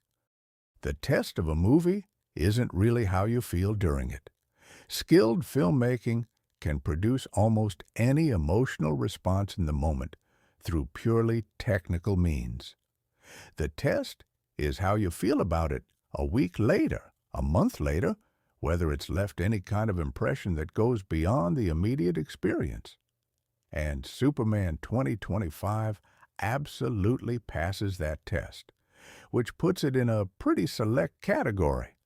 The test of a movie isn't really how you feel during it. Skilled filmmaking can produce almost any emotional response in the moment through purely technical means. The test is how you feel about it a week later, a month later, whether it's left any kind of impression that goes beyond the immediate experience. And Superman 2025 absolutely passes that test, which puts it in a pretty select category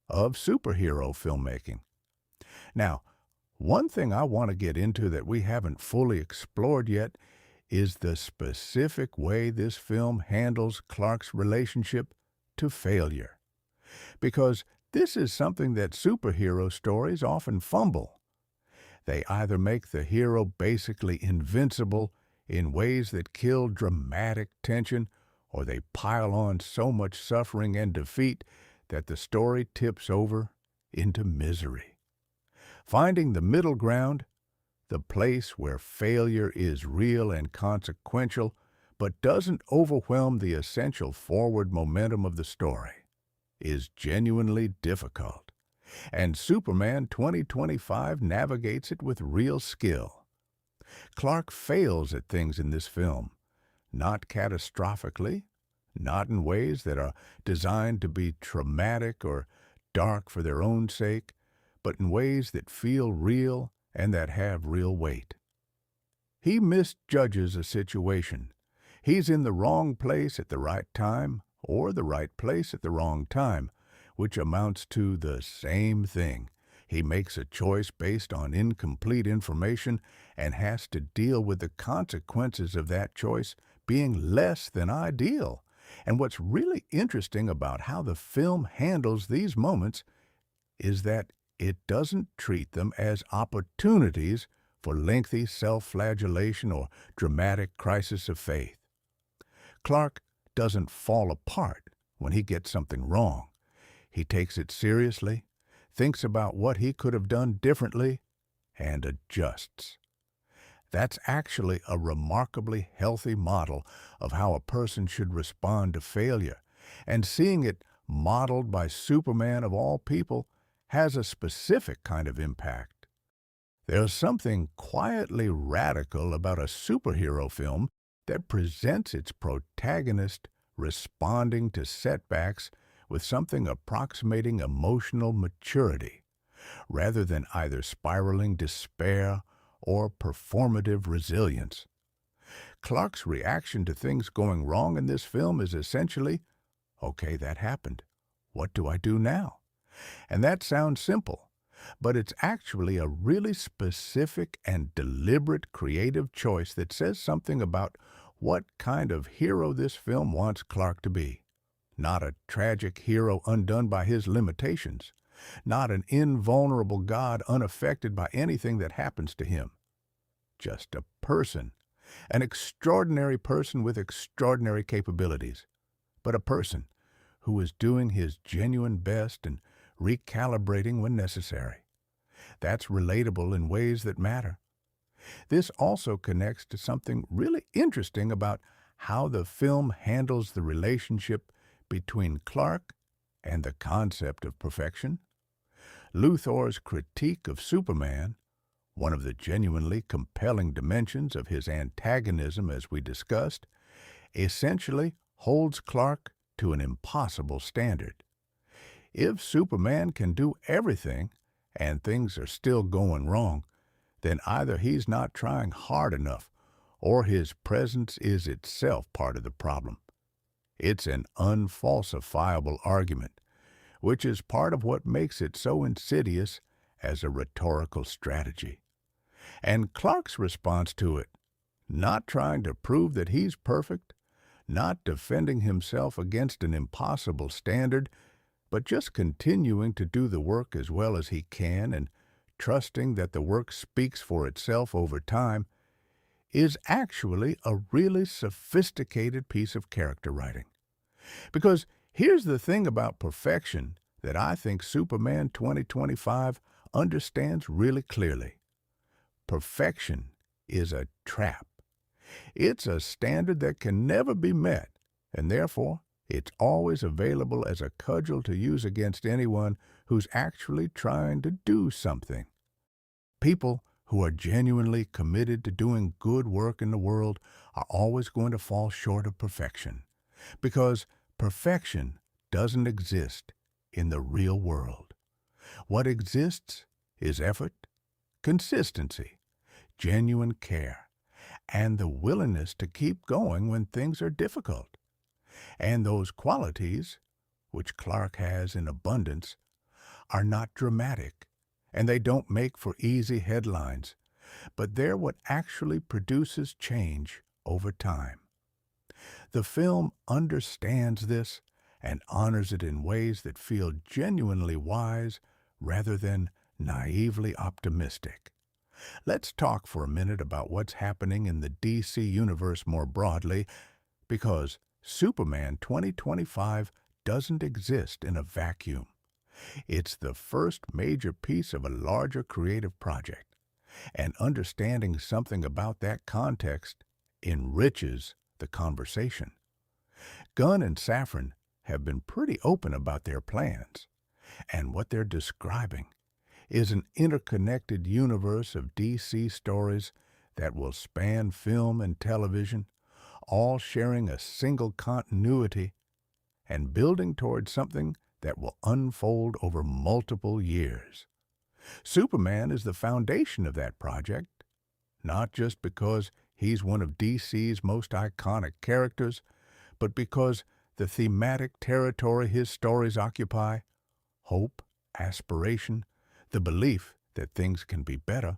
of superhero filmmaking. Now, one thing I want to get into that we haven't fully explored yet is the specific way this film handles Clark's relationship to failure. Because this is something that superhero stories often fumble. They either make the hero basically invincible in ways that kill dramatic tension, or they pile on so much suffering and defeat that the story tips over into misery. Finding the middle ground, the place where failure is real and consequential, but doesn't overwhelm the essential forward momentum of the story, is genuinely difficult. And Superman 2025 navigates it with real skill. Clark fails at things in this film, not catastrophically, not in ways that are designed to be traumatic or dark for their own sake, but in ways that feel real and that have real weight. He misjudges a situation. He's in the wrong place at the right time or the right place at the wrong time, which amounts to the same thing. He makes a choice based on incomplete information and has to deal with the consequences of that choice being less than ideal. And what's really interesting about how the film handles these moments is that it doesn't treat them as opportunities for lengthy self-flagellation or dramatic crisis of faith. Clark doesn't fall apart when he gets something wrong. He takes it seriously, thinks about what he could have done differently, and adjusts. That's actually a remarkably healthy model of how a person should respond to failure, and seeing it modeled by Superman of all people has a specific kind of impact. There's something quietly radical about a superhero film that presents its protagonist responding to setbacks with something approximating emotional maturity, rather than either spiraling despair or performative resilience. Clark's reaction to things going wrong in this film is essentially, okay, that happened. What do I do now? And that sounds simple, but it's actually a really specific and deliberate creative choice that says something about what kind of hero this film wants Clark to be. Not a tragic hero undone by his limitations, not an invulnerable God unaffected by anything that happens to him. Just a person, an extraordinary person with extraordinary capabilities, but a person who is doing his genuine best and recalibrating when necessary. That's relatable in ways that matter. This also connects to something really interesting about how the film handles the relationship between Clark and the concept of perfection. Luthor's critique of Superman, one of the genuinely compelling dimensions of his antagonism as we discussed, essentially holds Clark to an impossible standard. If Superman can do everything and things are still going wrong, then either he's not trying hard enough or his presence is itself part of the problem. It's an unfalsifiable argument, which is part of what makes it so insidious as a rhetorical strategy. And Clark's response to it, not trying to prove that he's perfect, not defending himself against an impossible standard, but just continuing to do the work as well as he can and trusting that the work speaks for itself over time, is actually a really sophisticated piece of character writing. Because here's the thing about perfection that I think Superman 2025 understands really clearly. Perfection is a trap. It's a standard that can never be met, and therefore it's always available as a cudgel to use against anyone who's actually trying to do something. People who are genuinely committed to doing good work in the world are always going to fall short of perfection, because perfection doesn't exist in the real world. What exists is effort, consistency, genuine care, and the willingness to keep going when things are difficult. And those qualities, which Clark has in abundance, are not dramatic, and they don't make for easy headlines, but they're what actually produces change over time. The film understands this and honors it in ways that feel genuinely wise rather than naively optimistic. Let's talk for a minute about what's happening in the DC universe more broadly, because Superman 2025 doesn't exist in a vacuum. It's the first major piece of a larger creative project, and understanding something about that context enriches the conversation. Gunn and Safran have been pretty open about their plans, and what they're describing is an interconnected universe of DC stories that will span film and television, all sharing a single continuity and building towards something that will unfold over multiple years. Superman is the foundation of that project, not just because he's one of DC's most iconic characters, but because the thematic territory his stories occupy, hope, aspiration, the belief that things can be better,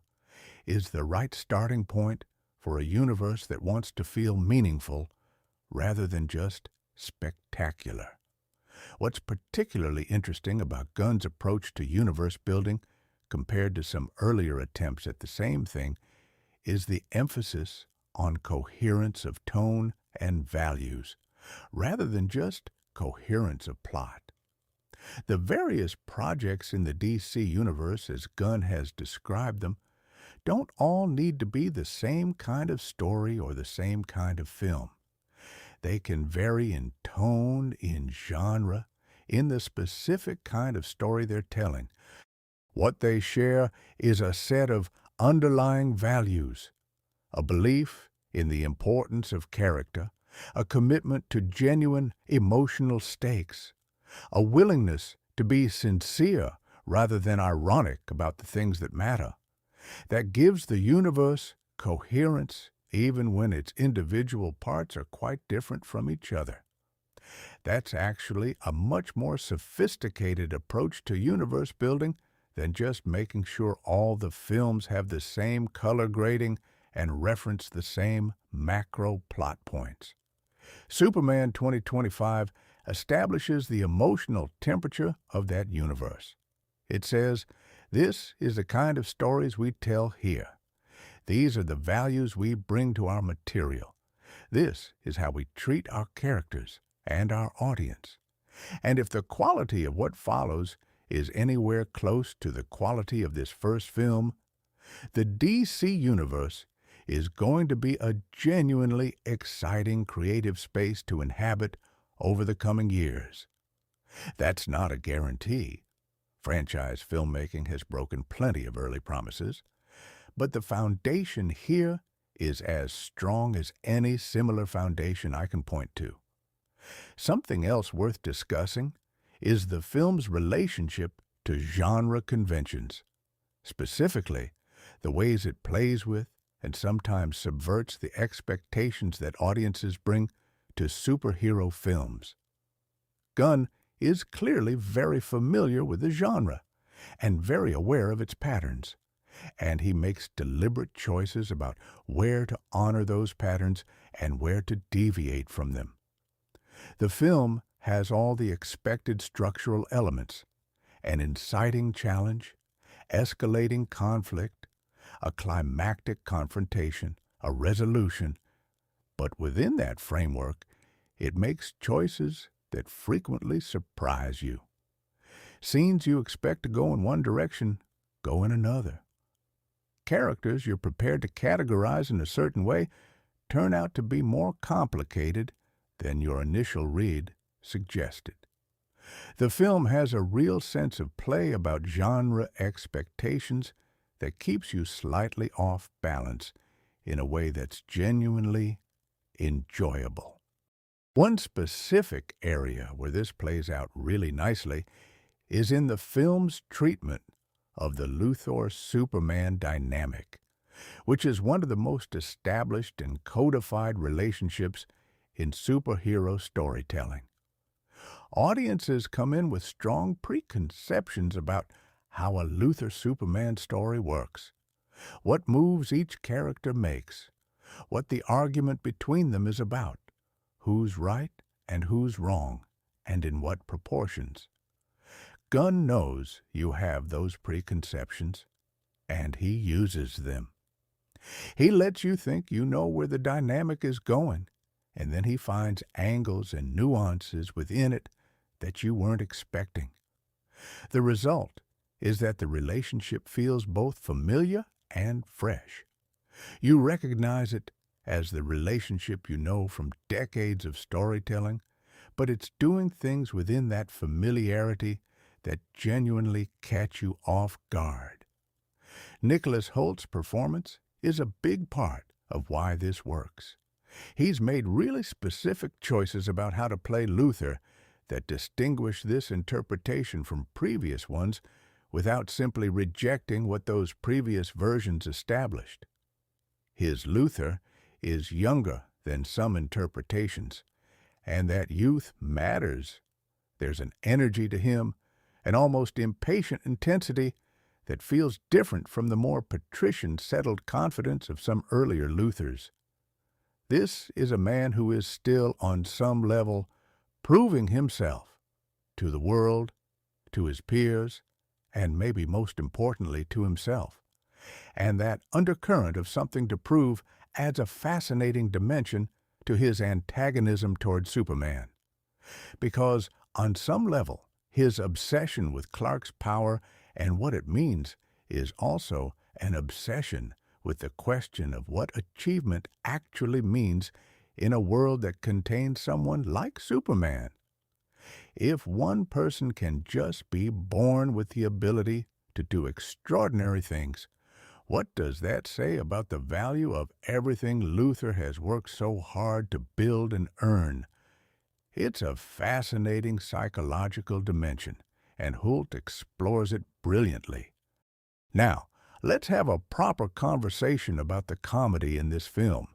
is the right starting point for a universe that wants to feel meaningful rather than just spectacular. What's particularly interesting about Gunn's approach to universe building compared to some earlier attempts at the same thing is the emphasis on coherence of tone and values, rather than just coherence of plot. The various projects in the DC universe, as Gunn has described them, don't all need to be the same kind of story or the same kind of film. They can vary in tone, in genre, in the specific kind of story they're telling. What they share is a set of underlying values, a belief in the importance of character, a commitment to genuine emotional stakes, a willingness to be sincere rather than ironic about the things that matter. That gives the universe coherence even when its individual parts are quite different from each other. That's actually a much more sophisticated approach to universe building than just making sure all the films have the same color grading and reference the same macro plot points. Superman 2025 establishes the emotional temperature of that universe. It says, "This is the kind of stories we tell here. These are the values we bring to our material. This is how we treat our characters and our audience." And if the quality of what follows is anywhere close to the quality of this first film, the DC Universe is going to be a genuinely exciting creative space to inhabit over the coming years. That's not a guarantee. Franchise filmmaking has broken plenty of early promises, but the foundation here is as strong as any similar foundation I can point to. Something else worth discussing is the film's relationship to genre conventions, specifically the ways it plays with and sometimes subverts the expectations that audiences bring to superhero films. Gunn is clearly very familiar with the genre and very aware of its patterns, and he makes deliberate choices about where to honor those patterns and where to deviate from them. The film has all the expected structural elements: an inciting challenge, escalating conflict, a climactic confrontation, a resolution, but within that framework, it makes choices that frequently surprise you. Scenes you expect to go in one direction go in another. Characters you're prepared to categorize in a certain way turn out to be more complicated than your initial read suggested. The film has a real sense of play about genre expectations that keeps you slightly off balance in a way that's genuinely enjoyable. One specific area where this plays out really nicely is in the film's treatment of the Luthor-Superman dynamic, which is one of the most established and codified relationships in superhero storytelling. Audiences come in with strong preconceptions about how a Luthor-Superman story works, what moves each character makes, what the argument between them is about, who's right and who's wrong, and in what proportions. Gunn knows you have those preconceptions, and he uses them. He lets you think you know where the dynamic is going, and then he finds angles and nuances within it that you weren't expecting. The result is that the relationship feels both familiar and fresh. You recognize it as the relationship you know from decades of storytelling, but it's doing things within that familiarity that genuinely catch you off guard. Nicholas Hoult's performance is a big part of why this works. He's made really specific choices about how to play Luthor that distinguish this interpretation from previous ones without simply rejecting what those previous versions established. His Luthor is younger than some interpretations, and that youth matters. There's an energy to him, an almost impatient intensity that feels different from the more patrician, settled confidence of some earlier Luthors. This is a man who is still, on some level, proving himself to the world, to his peers, and maybe most importantly to himself. And that undercurrent of something to prove adds a fascinating dimension to his antagonism toward Superman. Because, on some level, his obsession with Clark's power and what it means is also an obsession with the question of what achievement actually means in a world that contains someone like Superman. If one person can just be born with the ability to do extraordinary things, what does that say about the value of everything Luthor has worked so hard to build and earn? It's a fascinating psychological dimension, and Hoult explores it brilliantly. Now, let's have a proper conversation about the comedy in this film,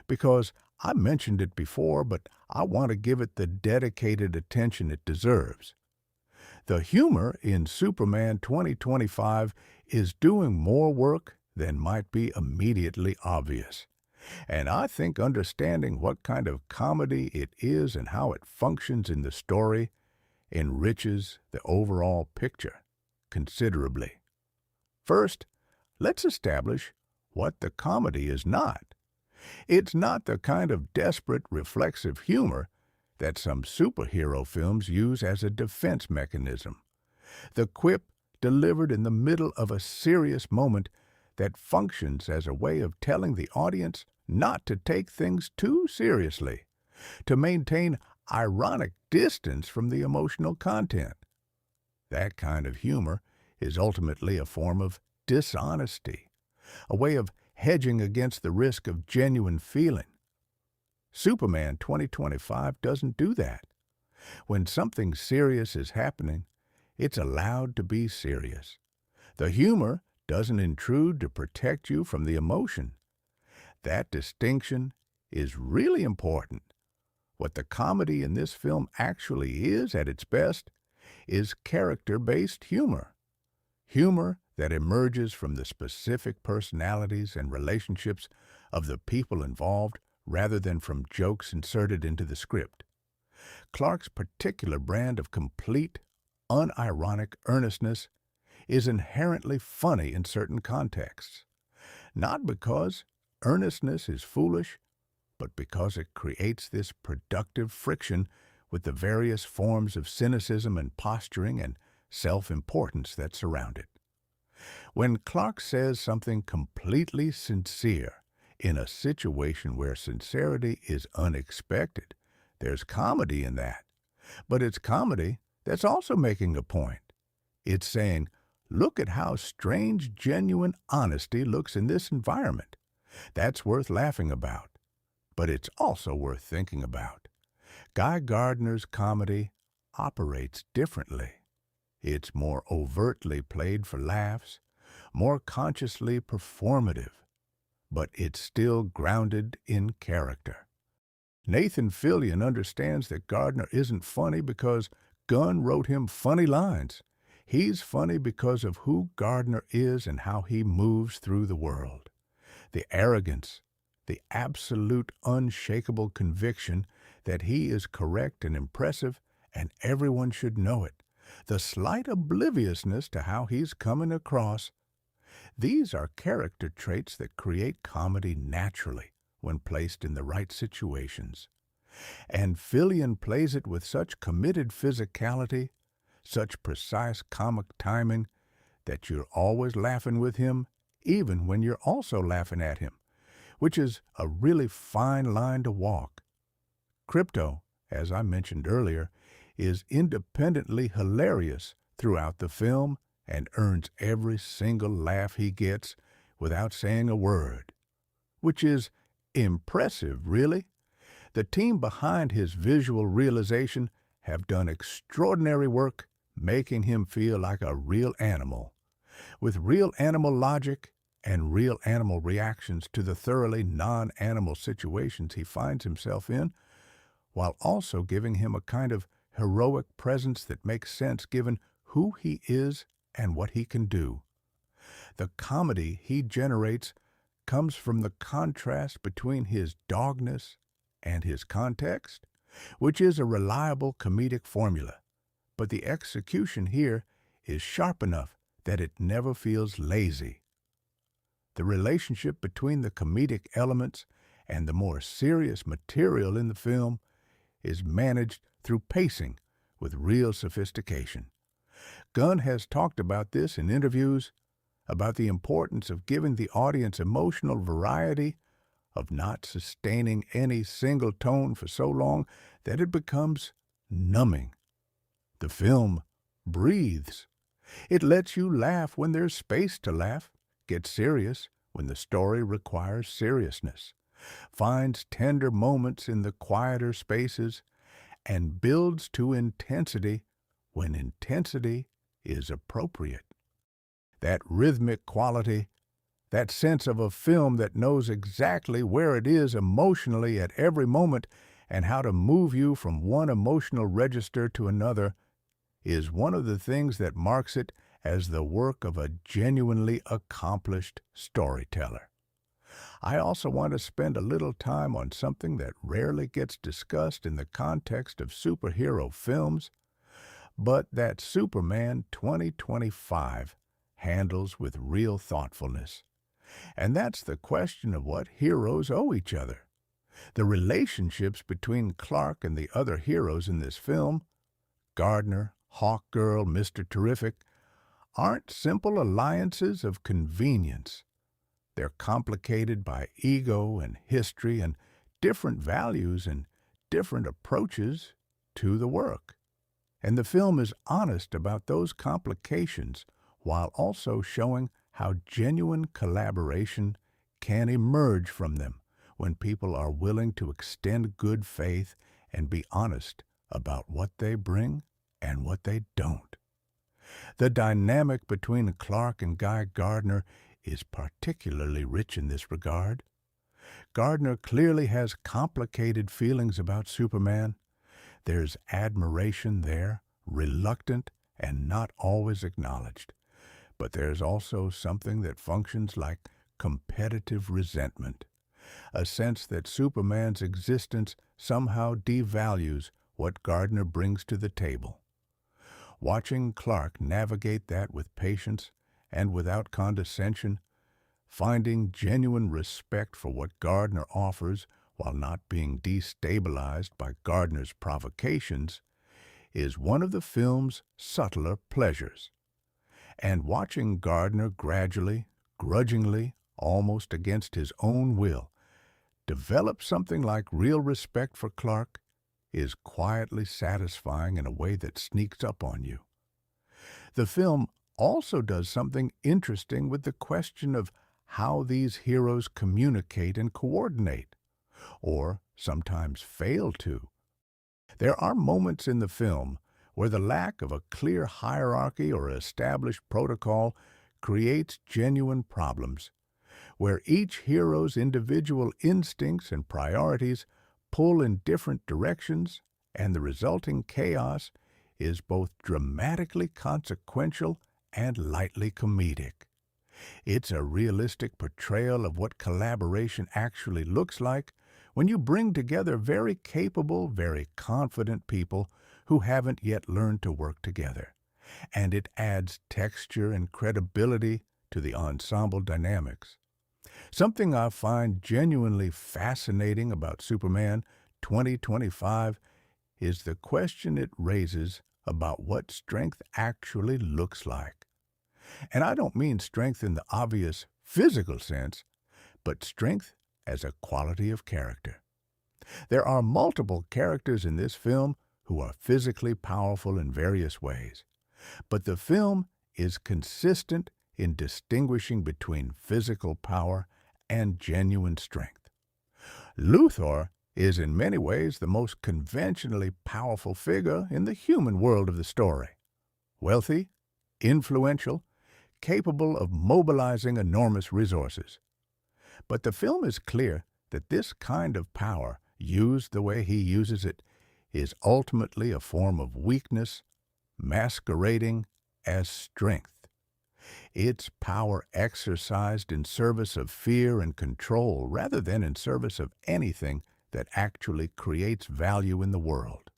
because I mentioned it before, but I want to give it the dedicated attention it deserves. The humor in Superman 2025 is doing more work than might be immediately obvious. And I think understanding what kind of comedy it is and how it functions in the story enriches the overall picture considerably. First, let's establish what the comedy is not. It's not the kind of desperate, reflexive humor that some superhero films use as a defense mechanism. The quip delivered in the middle of a serious moment that functions as a way of telling the audience not to take things too seriously, to maintain ironic distance from the emotional content. That kind of humor is ultimately a form of dishonesty, a way of hedging against the risk of genuine feeling. Superman 2025 doesn't do that. When something serious is happening, it's allowed to be serious. The humor doesn't intrude to protect you from the emotion. That distinction is really important. What the comedy in this film actually is at its best is character-based humor. Humor that emerges from the specific personalities and relationships of the people involved rather than from jokes inserted into the script. Clark's particular brand of complete, unironic earnestness is inherently funny in certain contexts, not because earnestness is foolish, but because it creates this productive friction with the various forms of cynicism and posturing and self-importance that surround it. When Clark says something completely sincere in a situation where sincerity is unexpected, there's comedy in that. But it's comedy that's also making a point. It's saying, look at how strange, genuine honesty looks in this environment. That's worth laughing about. But it's also worth thinking about. Guy Gardner's comedy operates differently. It's more overtly played for laughs, more consciously performative, but it's still grounded in character. Nathan Fillion understands that Gardner isn't funny because Gunn wrote him funny lines. He's funny because of who Gardner is and how he moves through the world. The arrogance, the absolute unshakable conviction that he is correct and impressive and everyone should know it, the slight obliviousness to how he's coming across. These are character traits that create comedy naturally when placed in the right situations. And Fillion plays it with such committed physicality, such precise comic timing, that you're always laughing with him, even when you're also laughing at him, which is a really fine line to walk. Krypto, as I mentioned earlier, is independently hilarious throughout the film and earns every single laugh he gets without saying a word, which is impressive, really. The team behind his visual realization have done extraordinary work making him feel like a real animal, with real animal logic and real animal reactions to the thoroughly non-animal situations he finds himself in, while also giving him a kind of heroic presence that makes sense given who he is and what he can do. The comedy he generates comes from the contrast between his dogness and his context, which is a reliable comedic formula, but the execution here is sharp enough that it never feels lazy. The relationship between the comedic elements and the more serious material in the film is managed through pacing with real sophistication. Gunn has talked about this in interviews, about the importance of giving the audience emotional variety, of not sustaining any single tone for so long that it becomes numbing. The film breathes. It lets you laugh when there's space to laugh, get serious when the story requires seriousness, finds tender moments in the quieter spaces, and builds to intensity when intensity is appropriate. That rhythmic quality, that sense of a film that knows exactly where it is emotionally at every moment and how to move you from one emotional register to another, is one of the things that marks it as the work of a genuinely accomplished storyteller. I also want to spend a little time on something that rarely gets discussed in the context of superhero films, but that Superman 2025 handles with real thoughtfulness. And that's the question of what heroes owe each other. The relationships between Clark and the other heroes in this film, Gardner, Hawkgirl, Mr. Terrific, aren't simple alliances of convenience. They're complicated by ego and history and different values and different approaches to the work. And the film is honest about those complications while also showing how genuine collaboration can emerge from them when people are willing to extend good faith and be honest about what they bring and what they don't. The dynamic between Clark and Guy Gardner is particularly rich in this regard. Gardner clearly has complicated feelings about Superman. There's admiration there, reluctant and not always acknowledged. But there's also something that functions like competitive resentment, a sense that Superman's existence somehow devalues what Gardner brings to the table. Watching Clark navigate that with patience and without condescension, finding genuine respect for what Gardner offers while not being destabilized by Gardner's provocations, is one of the film's subtler pleasures. And watching Gardner gradually, grudgingly, almost against his own will, develop something like real respect for Clark is quietly satisfying in a way that sneaks up on you. The film also does something interesting with the question of how these heroes communicate and coordinate, or sometimes fail to. There are moments in the film where the lack of a clear hierarchy or established protocol creates genuine problems, where each hero's individual instincts and priorities pull in different directions, and the resulting chaos is both dramatically consequential and lightly comedic. It's a realistic portrayal of what collaboration actually looks like when you bring together very capable, very confident people who haven't yet learned to work together. And it adds texture and credibility to the ensemble dynamics. Something I find genuinely fascinating about Superman 2025 is the question it raises about what strength actually looks like. And I don't mean strength in the obvious physical sense, but strength as a quality of character. There are multiple characters in this film who are physically powerful in various ways, but the film is consistent in distinguishing between physical power and genuine strength. Luthor is in many ways the most conventionally powerful figure in the human world of the story. Wealthy, influential, capable of mobilizing enormous resources. But the film is clear that this kind of power, used the way he uses it, is ultimately a form of weakness masquerading as strength. It's power exercised in service of fear and control rather than in service of anything that actually creates value in the world.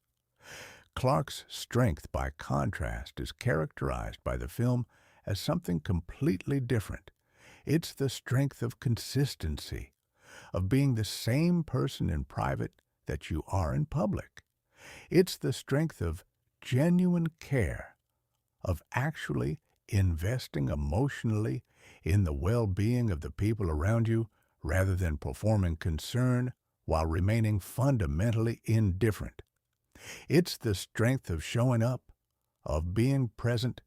Clark's strength, by contrast, is characterized by the film as something completely different. It's the strength of consistency, of being the same person in private that you are in public. It's the strength of genuine care, of actually investing emotionally in the well-being of the people around you rather than performing concern while remaining fundamentally indifferent. It's the strength of showing up, of being present,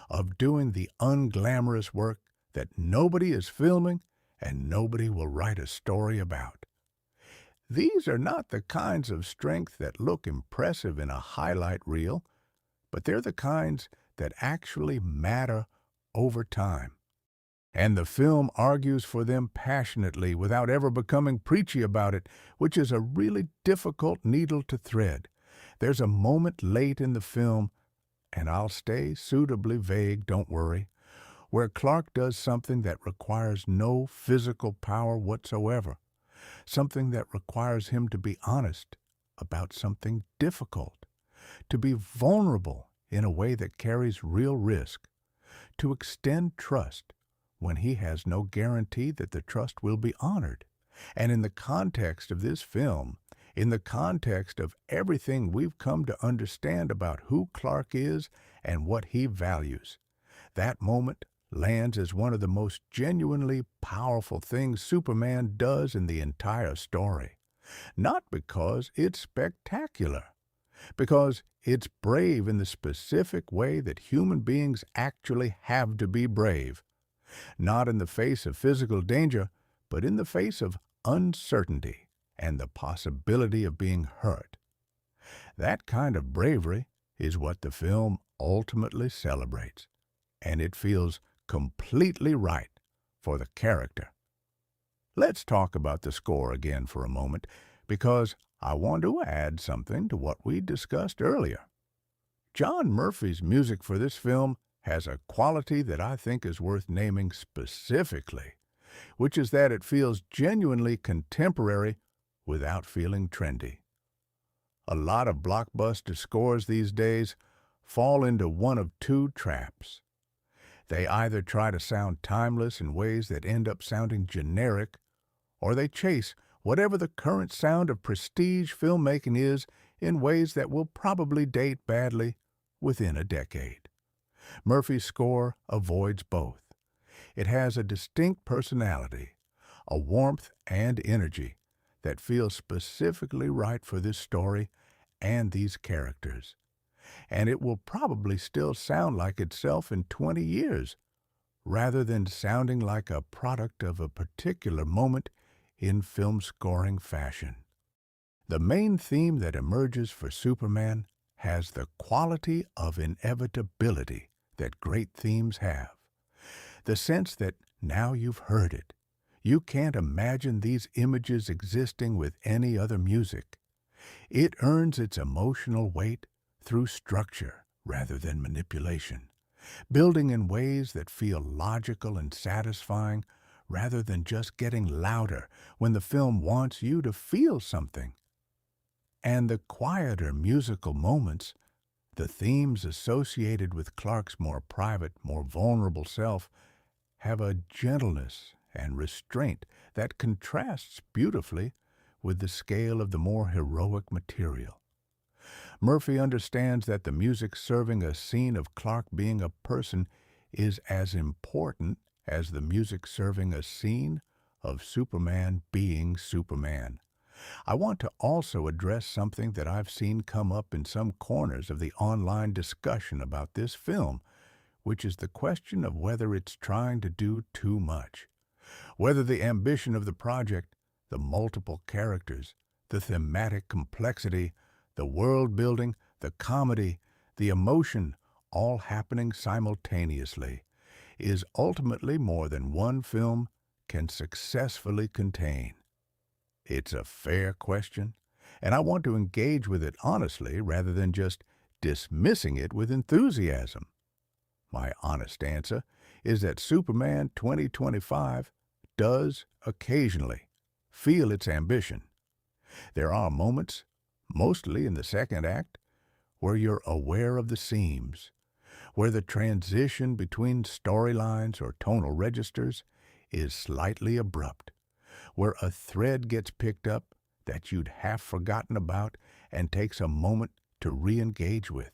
of doing the unglamorous work that nobody is filming and nobody will write a story about. These are not the kinds of strength that look impressive in a highlight reel, but they're the kinds that actually matter over time. And the film argues for them passionately without ever becoming preachy about it, which is a really difficult needle to thread. There's a moment late in the film, and I'll stay suitably vague, don't worry, where Clark does something that requires no physical power whatsoever, something that requires him to be honest about something difficult, to be vulnerable in a way that carries real risk, to extend trust when he has no guarantee that the trust will be honored. And in the context of this film, in the context of everything we've come to understand about who Clark is and what he values, that moment lands as one of the most genuinely powerful things Superman does in the entire story. Not because it's spectacular, because it's brave in the specific way that human beings actually have to be brave. Not in the face of physical danger, but in the face of uncertainty and the possibility of being hurt. That kind of bravery is what the film ultimately celebrates, and it feels completely right for the character. Let's talk about the score again for a moment, because I want to add something to what we discussed earlier. John Murphy's music for this film has a quality that I think is worth naming specifically, which is that it feels genuinely contemporary without feeling trendy. A lot of blockbuster scores these days fall into one of two traps. They either try to sound timeless in ways that end up sounding generic, or they chase whatever the current sound of prestige filmmaking is in ways that will probably date badly within a decade. Murphy's score avoids both. It has a distinct personality, a warmth and energy that feels specifically right for this story and these characters. And it will probably still sound like itself in 20 years, rather than sounding like a product of a particular moment in film scoring fashion. The main theme that emerges for Superman has the quality of inevitability that great themes have. The sense that now you've heard it, you can't imagine these images existing with any other music. It earns its emotional weight through structure rather than manipulation, building in ways that feel logical and satisfying rather than just getting louder when the film wants you to feel something. And the quieter musical moments, the themes associated with Clark's more private, more vulnerable self, have a gentleness and restraint that contrasts beautifully with the scale of the more heroic material. Murphy understands that the music serving a scene of Clark being a person is as important as the music serving a scene of Superman being Superman. I want to also address something that I've seen come up in some corners of the online discussion about this film, which is the question of whether it's trying to do too much. Whether the ambition of the project, the multiple characters, the thematic complexity, the world building, the comedy, the emotion, all happening simultaneously, is ultimately more than one film can successfully contain. It's a fair question, and I want to engage with it honestly rather than just dismissing it with enthusiasm. My honest answer is that Superman 2025 does occasionally feel its ambition. There are moments, mostly in the second act, where you're aware of the seams, where the transition between storylines or tonal registers is slightly abrupt, where a thread gets picked up that you'd half forgotten about and takes a moment to re-engage with.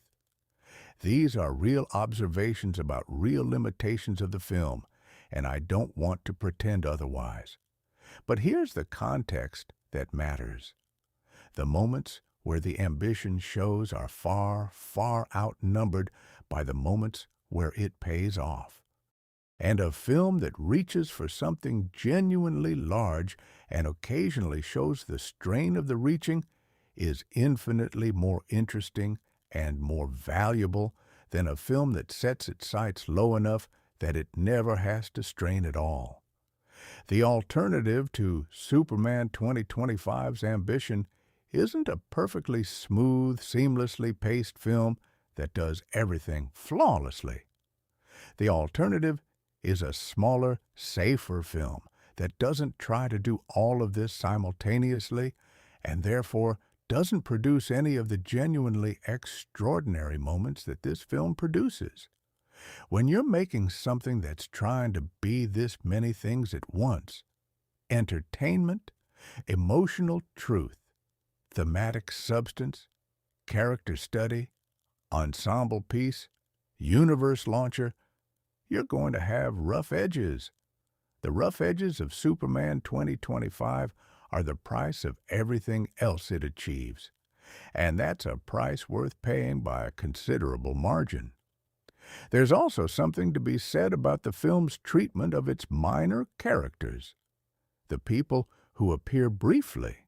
These are real observations about real limitations of the film, and I don't want to pretend otherwise. But here's the context that matters. The moments where the ambition shows are far, far outnumbered by the moments where it pays off. And a film that reaches for something genuinely large and occasionally shows the strain of the reaching is infinitely more interesting and more valuable than a film that sets its sights low enough that it never has to strain at all. The alternative to Superman 2025's ambition isn't a perfectly smooth, seamlessly paced film that does everything flawlessly. The alternative is a smaller, safer film that doesn't try to do all of this simultaneously and therefore doesn't produce any of the genuinely extraordinary moments that this film produces. When you're making something that's trying to be this many things at once, entertainment, emotional truth, thematic substance, character study, ensemble piece, universe launcher, you're going to have rough edges. The rough edges of Superman 2025 are the price of everything else it achieves, and that's a price worth paying by a considerable margin. There's also something to be said about the film's treatment of its minor characters, the people who appear briefly,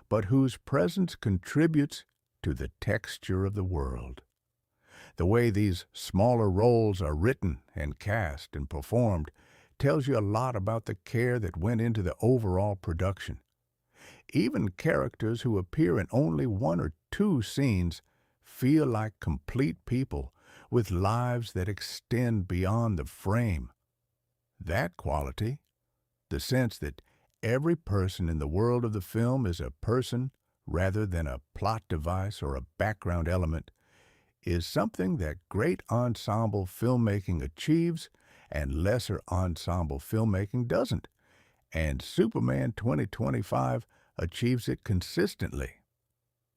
but whose presence contributes to the texture of the world. The way these smaller roles are written and cast and performed tells you a lot about the care that went into the overall production. Even characters who appear in only one or two scenes feel like complete people with lives that extend beyond the frame. That quality, the sense that every person in the world of the film is a person rather than a plot device or a background element, is something that great ensemble filmmaking achieves and lesser ensemble filmmaking doesn't, and Superman 2025 achieves it consistently.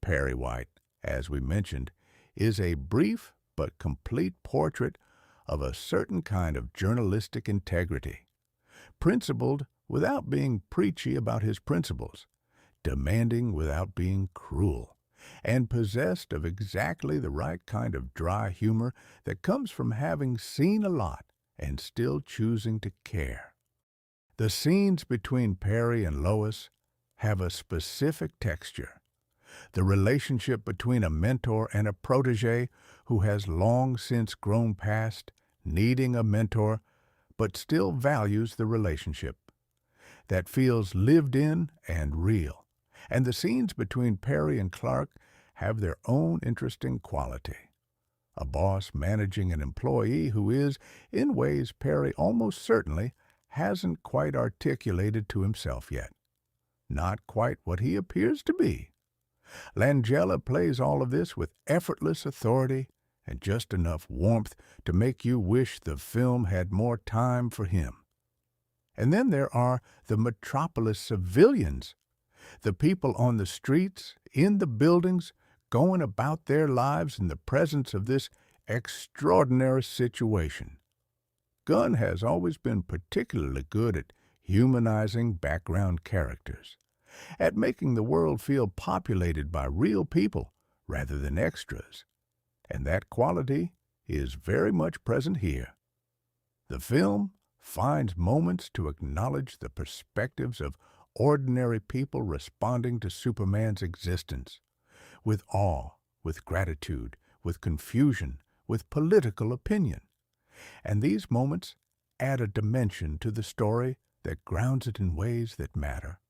Perry White, as we mentioned, is a brief but complete portrait of a certain kind of journalistic integrity, principled without being preachy about his principles, demanding without being cruel, and possessed of exactly the right kind of dry humor that comes from having seen a lot and still choosing to care. The scenes between Perry and Lois have a specific texture. The relationship between a mentor and a protege who has long since grown past needing a mentor but still values the relationship. That feels lived in and real. And the scenes between Perry and Clark have their own interesting quality. A boss managing an employee who is, in ways Perry almost certainly hasn't quite articulated to himself yet. Not quite what he appears to be. Langella plays all of this with effortless authority and just enough warmth to make you wish the film had more time for him. And then there are the Metropolis civilians, the people on the streets, in the buildings, going about their lives in the presence of this extraordinary situation. Gunn has always been particularly good at humanizing background characters, at making the world feel populated by real people rather than extras, and that quality is very much present here. The film finds moments to acknowledge the perspectives of ordinary people responding to Superman's existence, with awe, with gratitude, with confusion, with political opinion. And these moments add a dimension to the story that grounds it in ways that matter.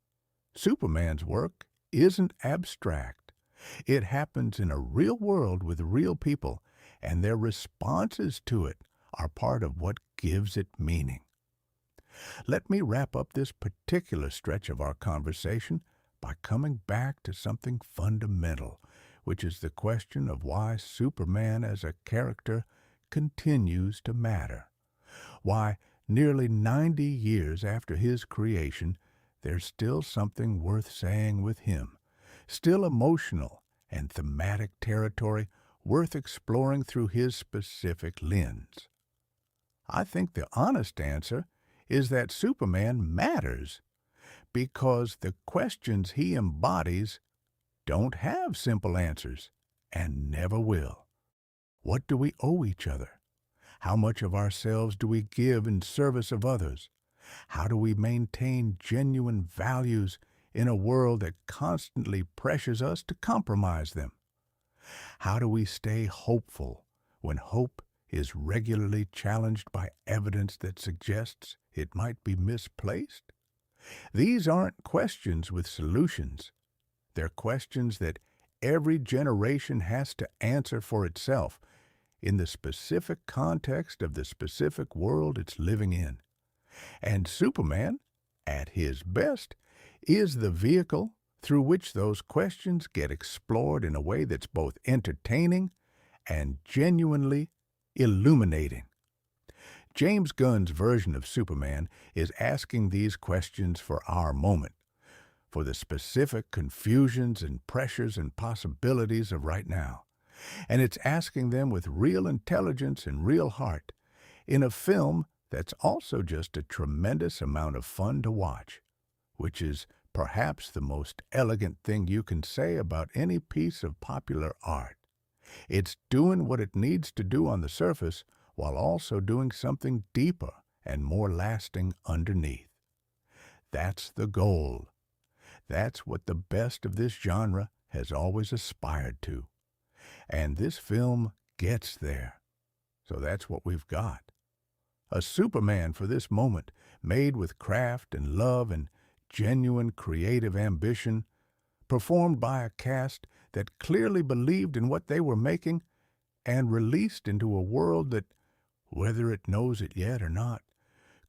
Superman's work isn't abstract. It happens in a real world with real people, and their responses to it are part of what gives it meaning. Let me wrap up this particular stretch of our conversation by coming back to something fundamental, which is the question of why Superman as a character continues to matter. Why, nearly 90 years after his creation, there's still something worth saying with him, still emotional and thematic territory worth exploring through his specific lens. I think the honest answer is that Superman matters because the questions he embodies don't have simple answers and never will. What do we owe each other? How much of ourselves do we give in service of others? How do we maintain genuine values in a world that constantly pressures us to compromise them? How do we stay hopeful when hope is regularly challenged by evidence that suggests it might be misplaced? These aren't questions with solutions. They're questions that every generation has to answer for itself in the specific context of the specific world it's living in. And Superman, at his best, is the vehicle through which those questions get explored in a way that's both entertaining and genuinely illuminating. James Gunn's version of Superman is asking these questions for our moment, for the specific confusions and pressures and possibilities of right now. And it's asking them with real intelligence and real heart in a film that's also just a tremendous amount of fun to watch, which is perhaps the most elegant thing you can say about any piece of popular art. It's doing what it needs to do on the surface while also doing something deeper and more lasting underneath. That's the goal. That's what the best of this genre has always aspired to. And this film gets there. So that's what we've got. A Superman for this moment, made with craft and love and genuine creative ambition, performed by a cast that clearly believed in what they were making, and released into a world that, whether it knows it yet or not,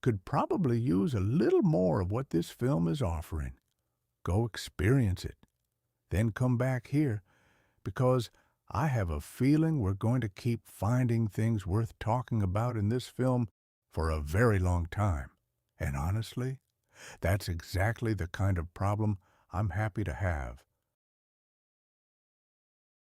could probably use a little more of what this film is offering. Go experience it. Then come back here, because I have a feeling we're going to keep finding things worth talking about in this film for a very long time. And honestly, that's exactly the kind of problem I'm happy to have.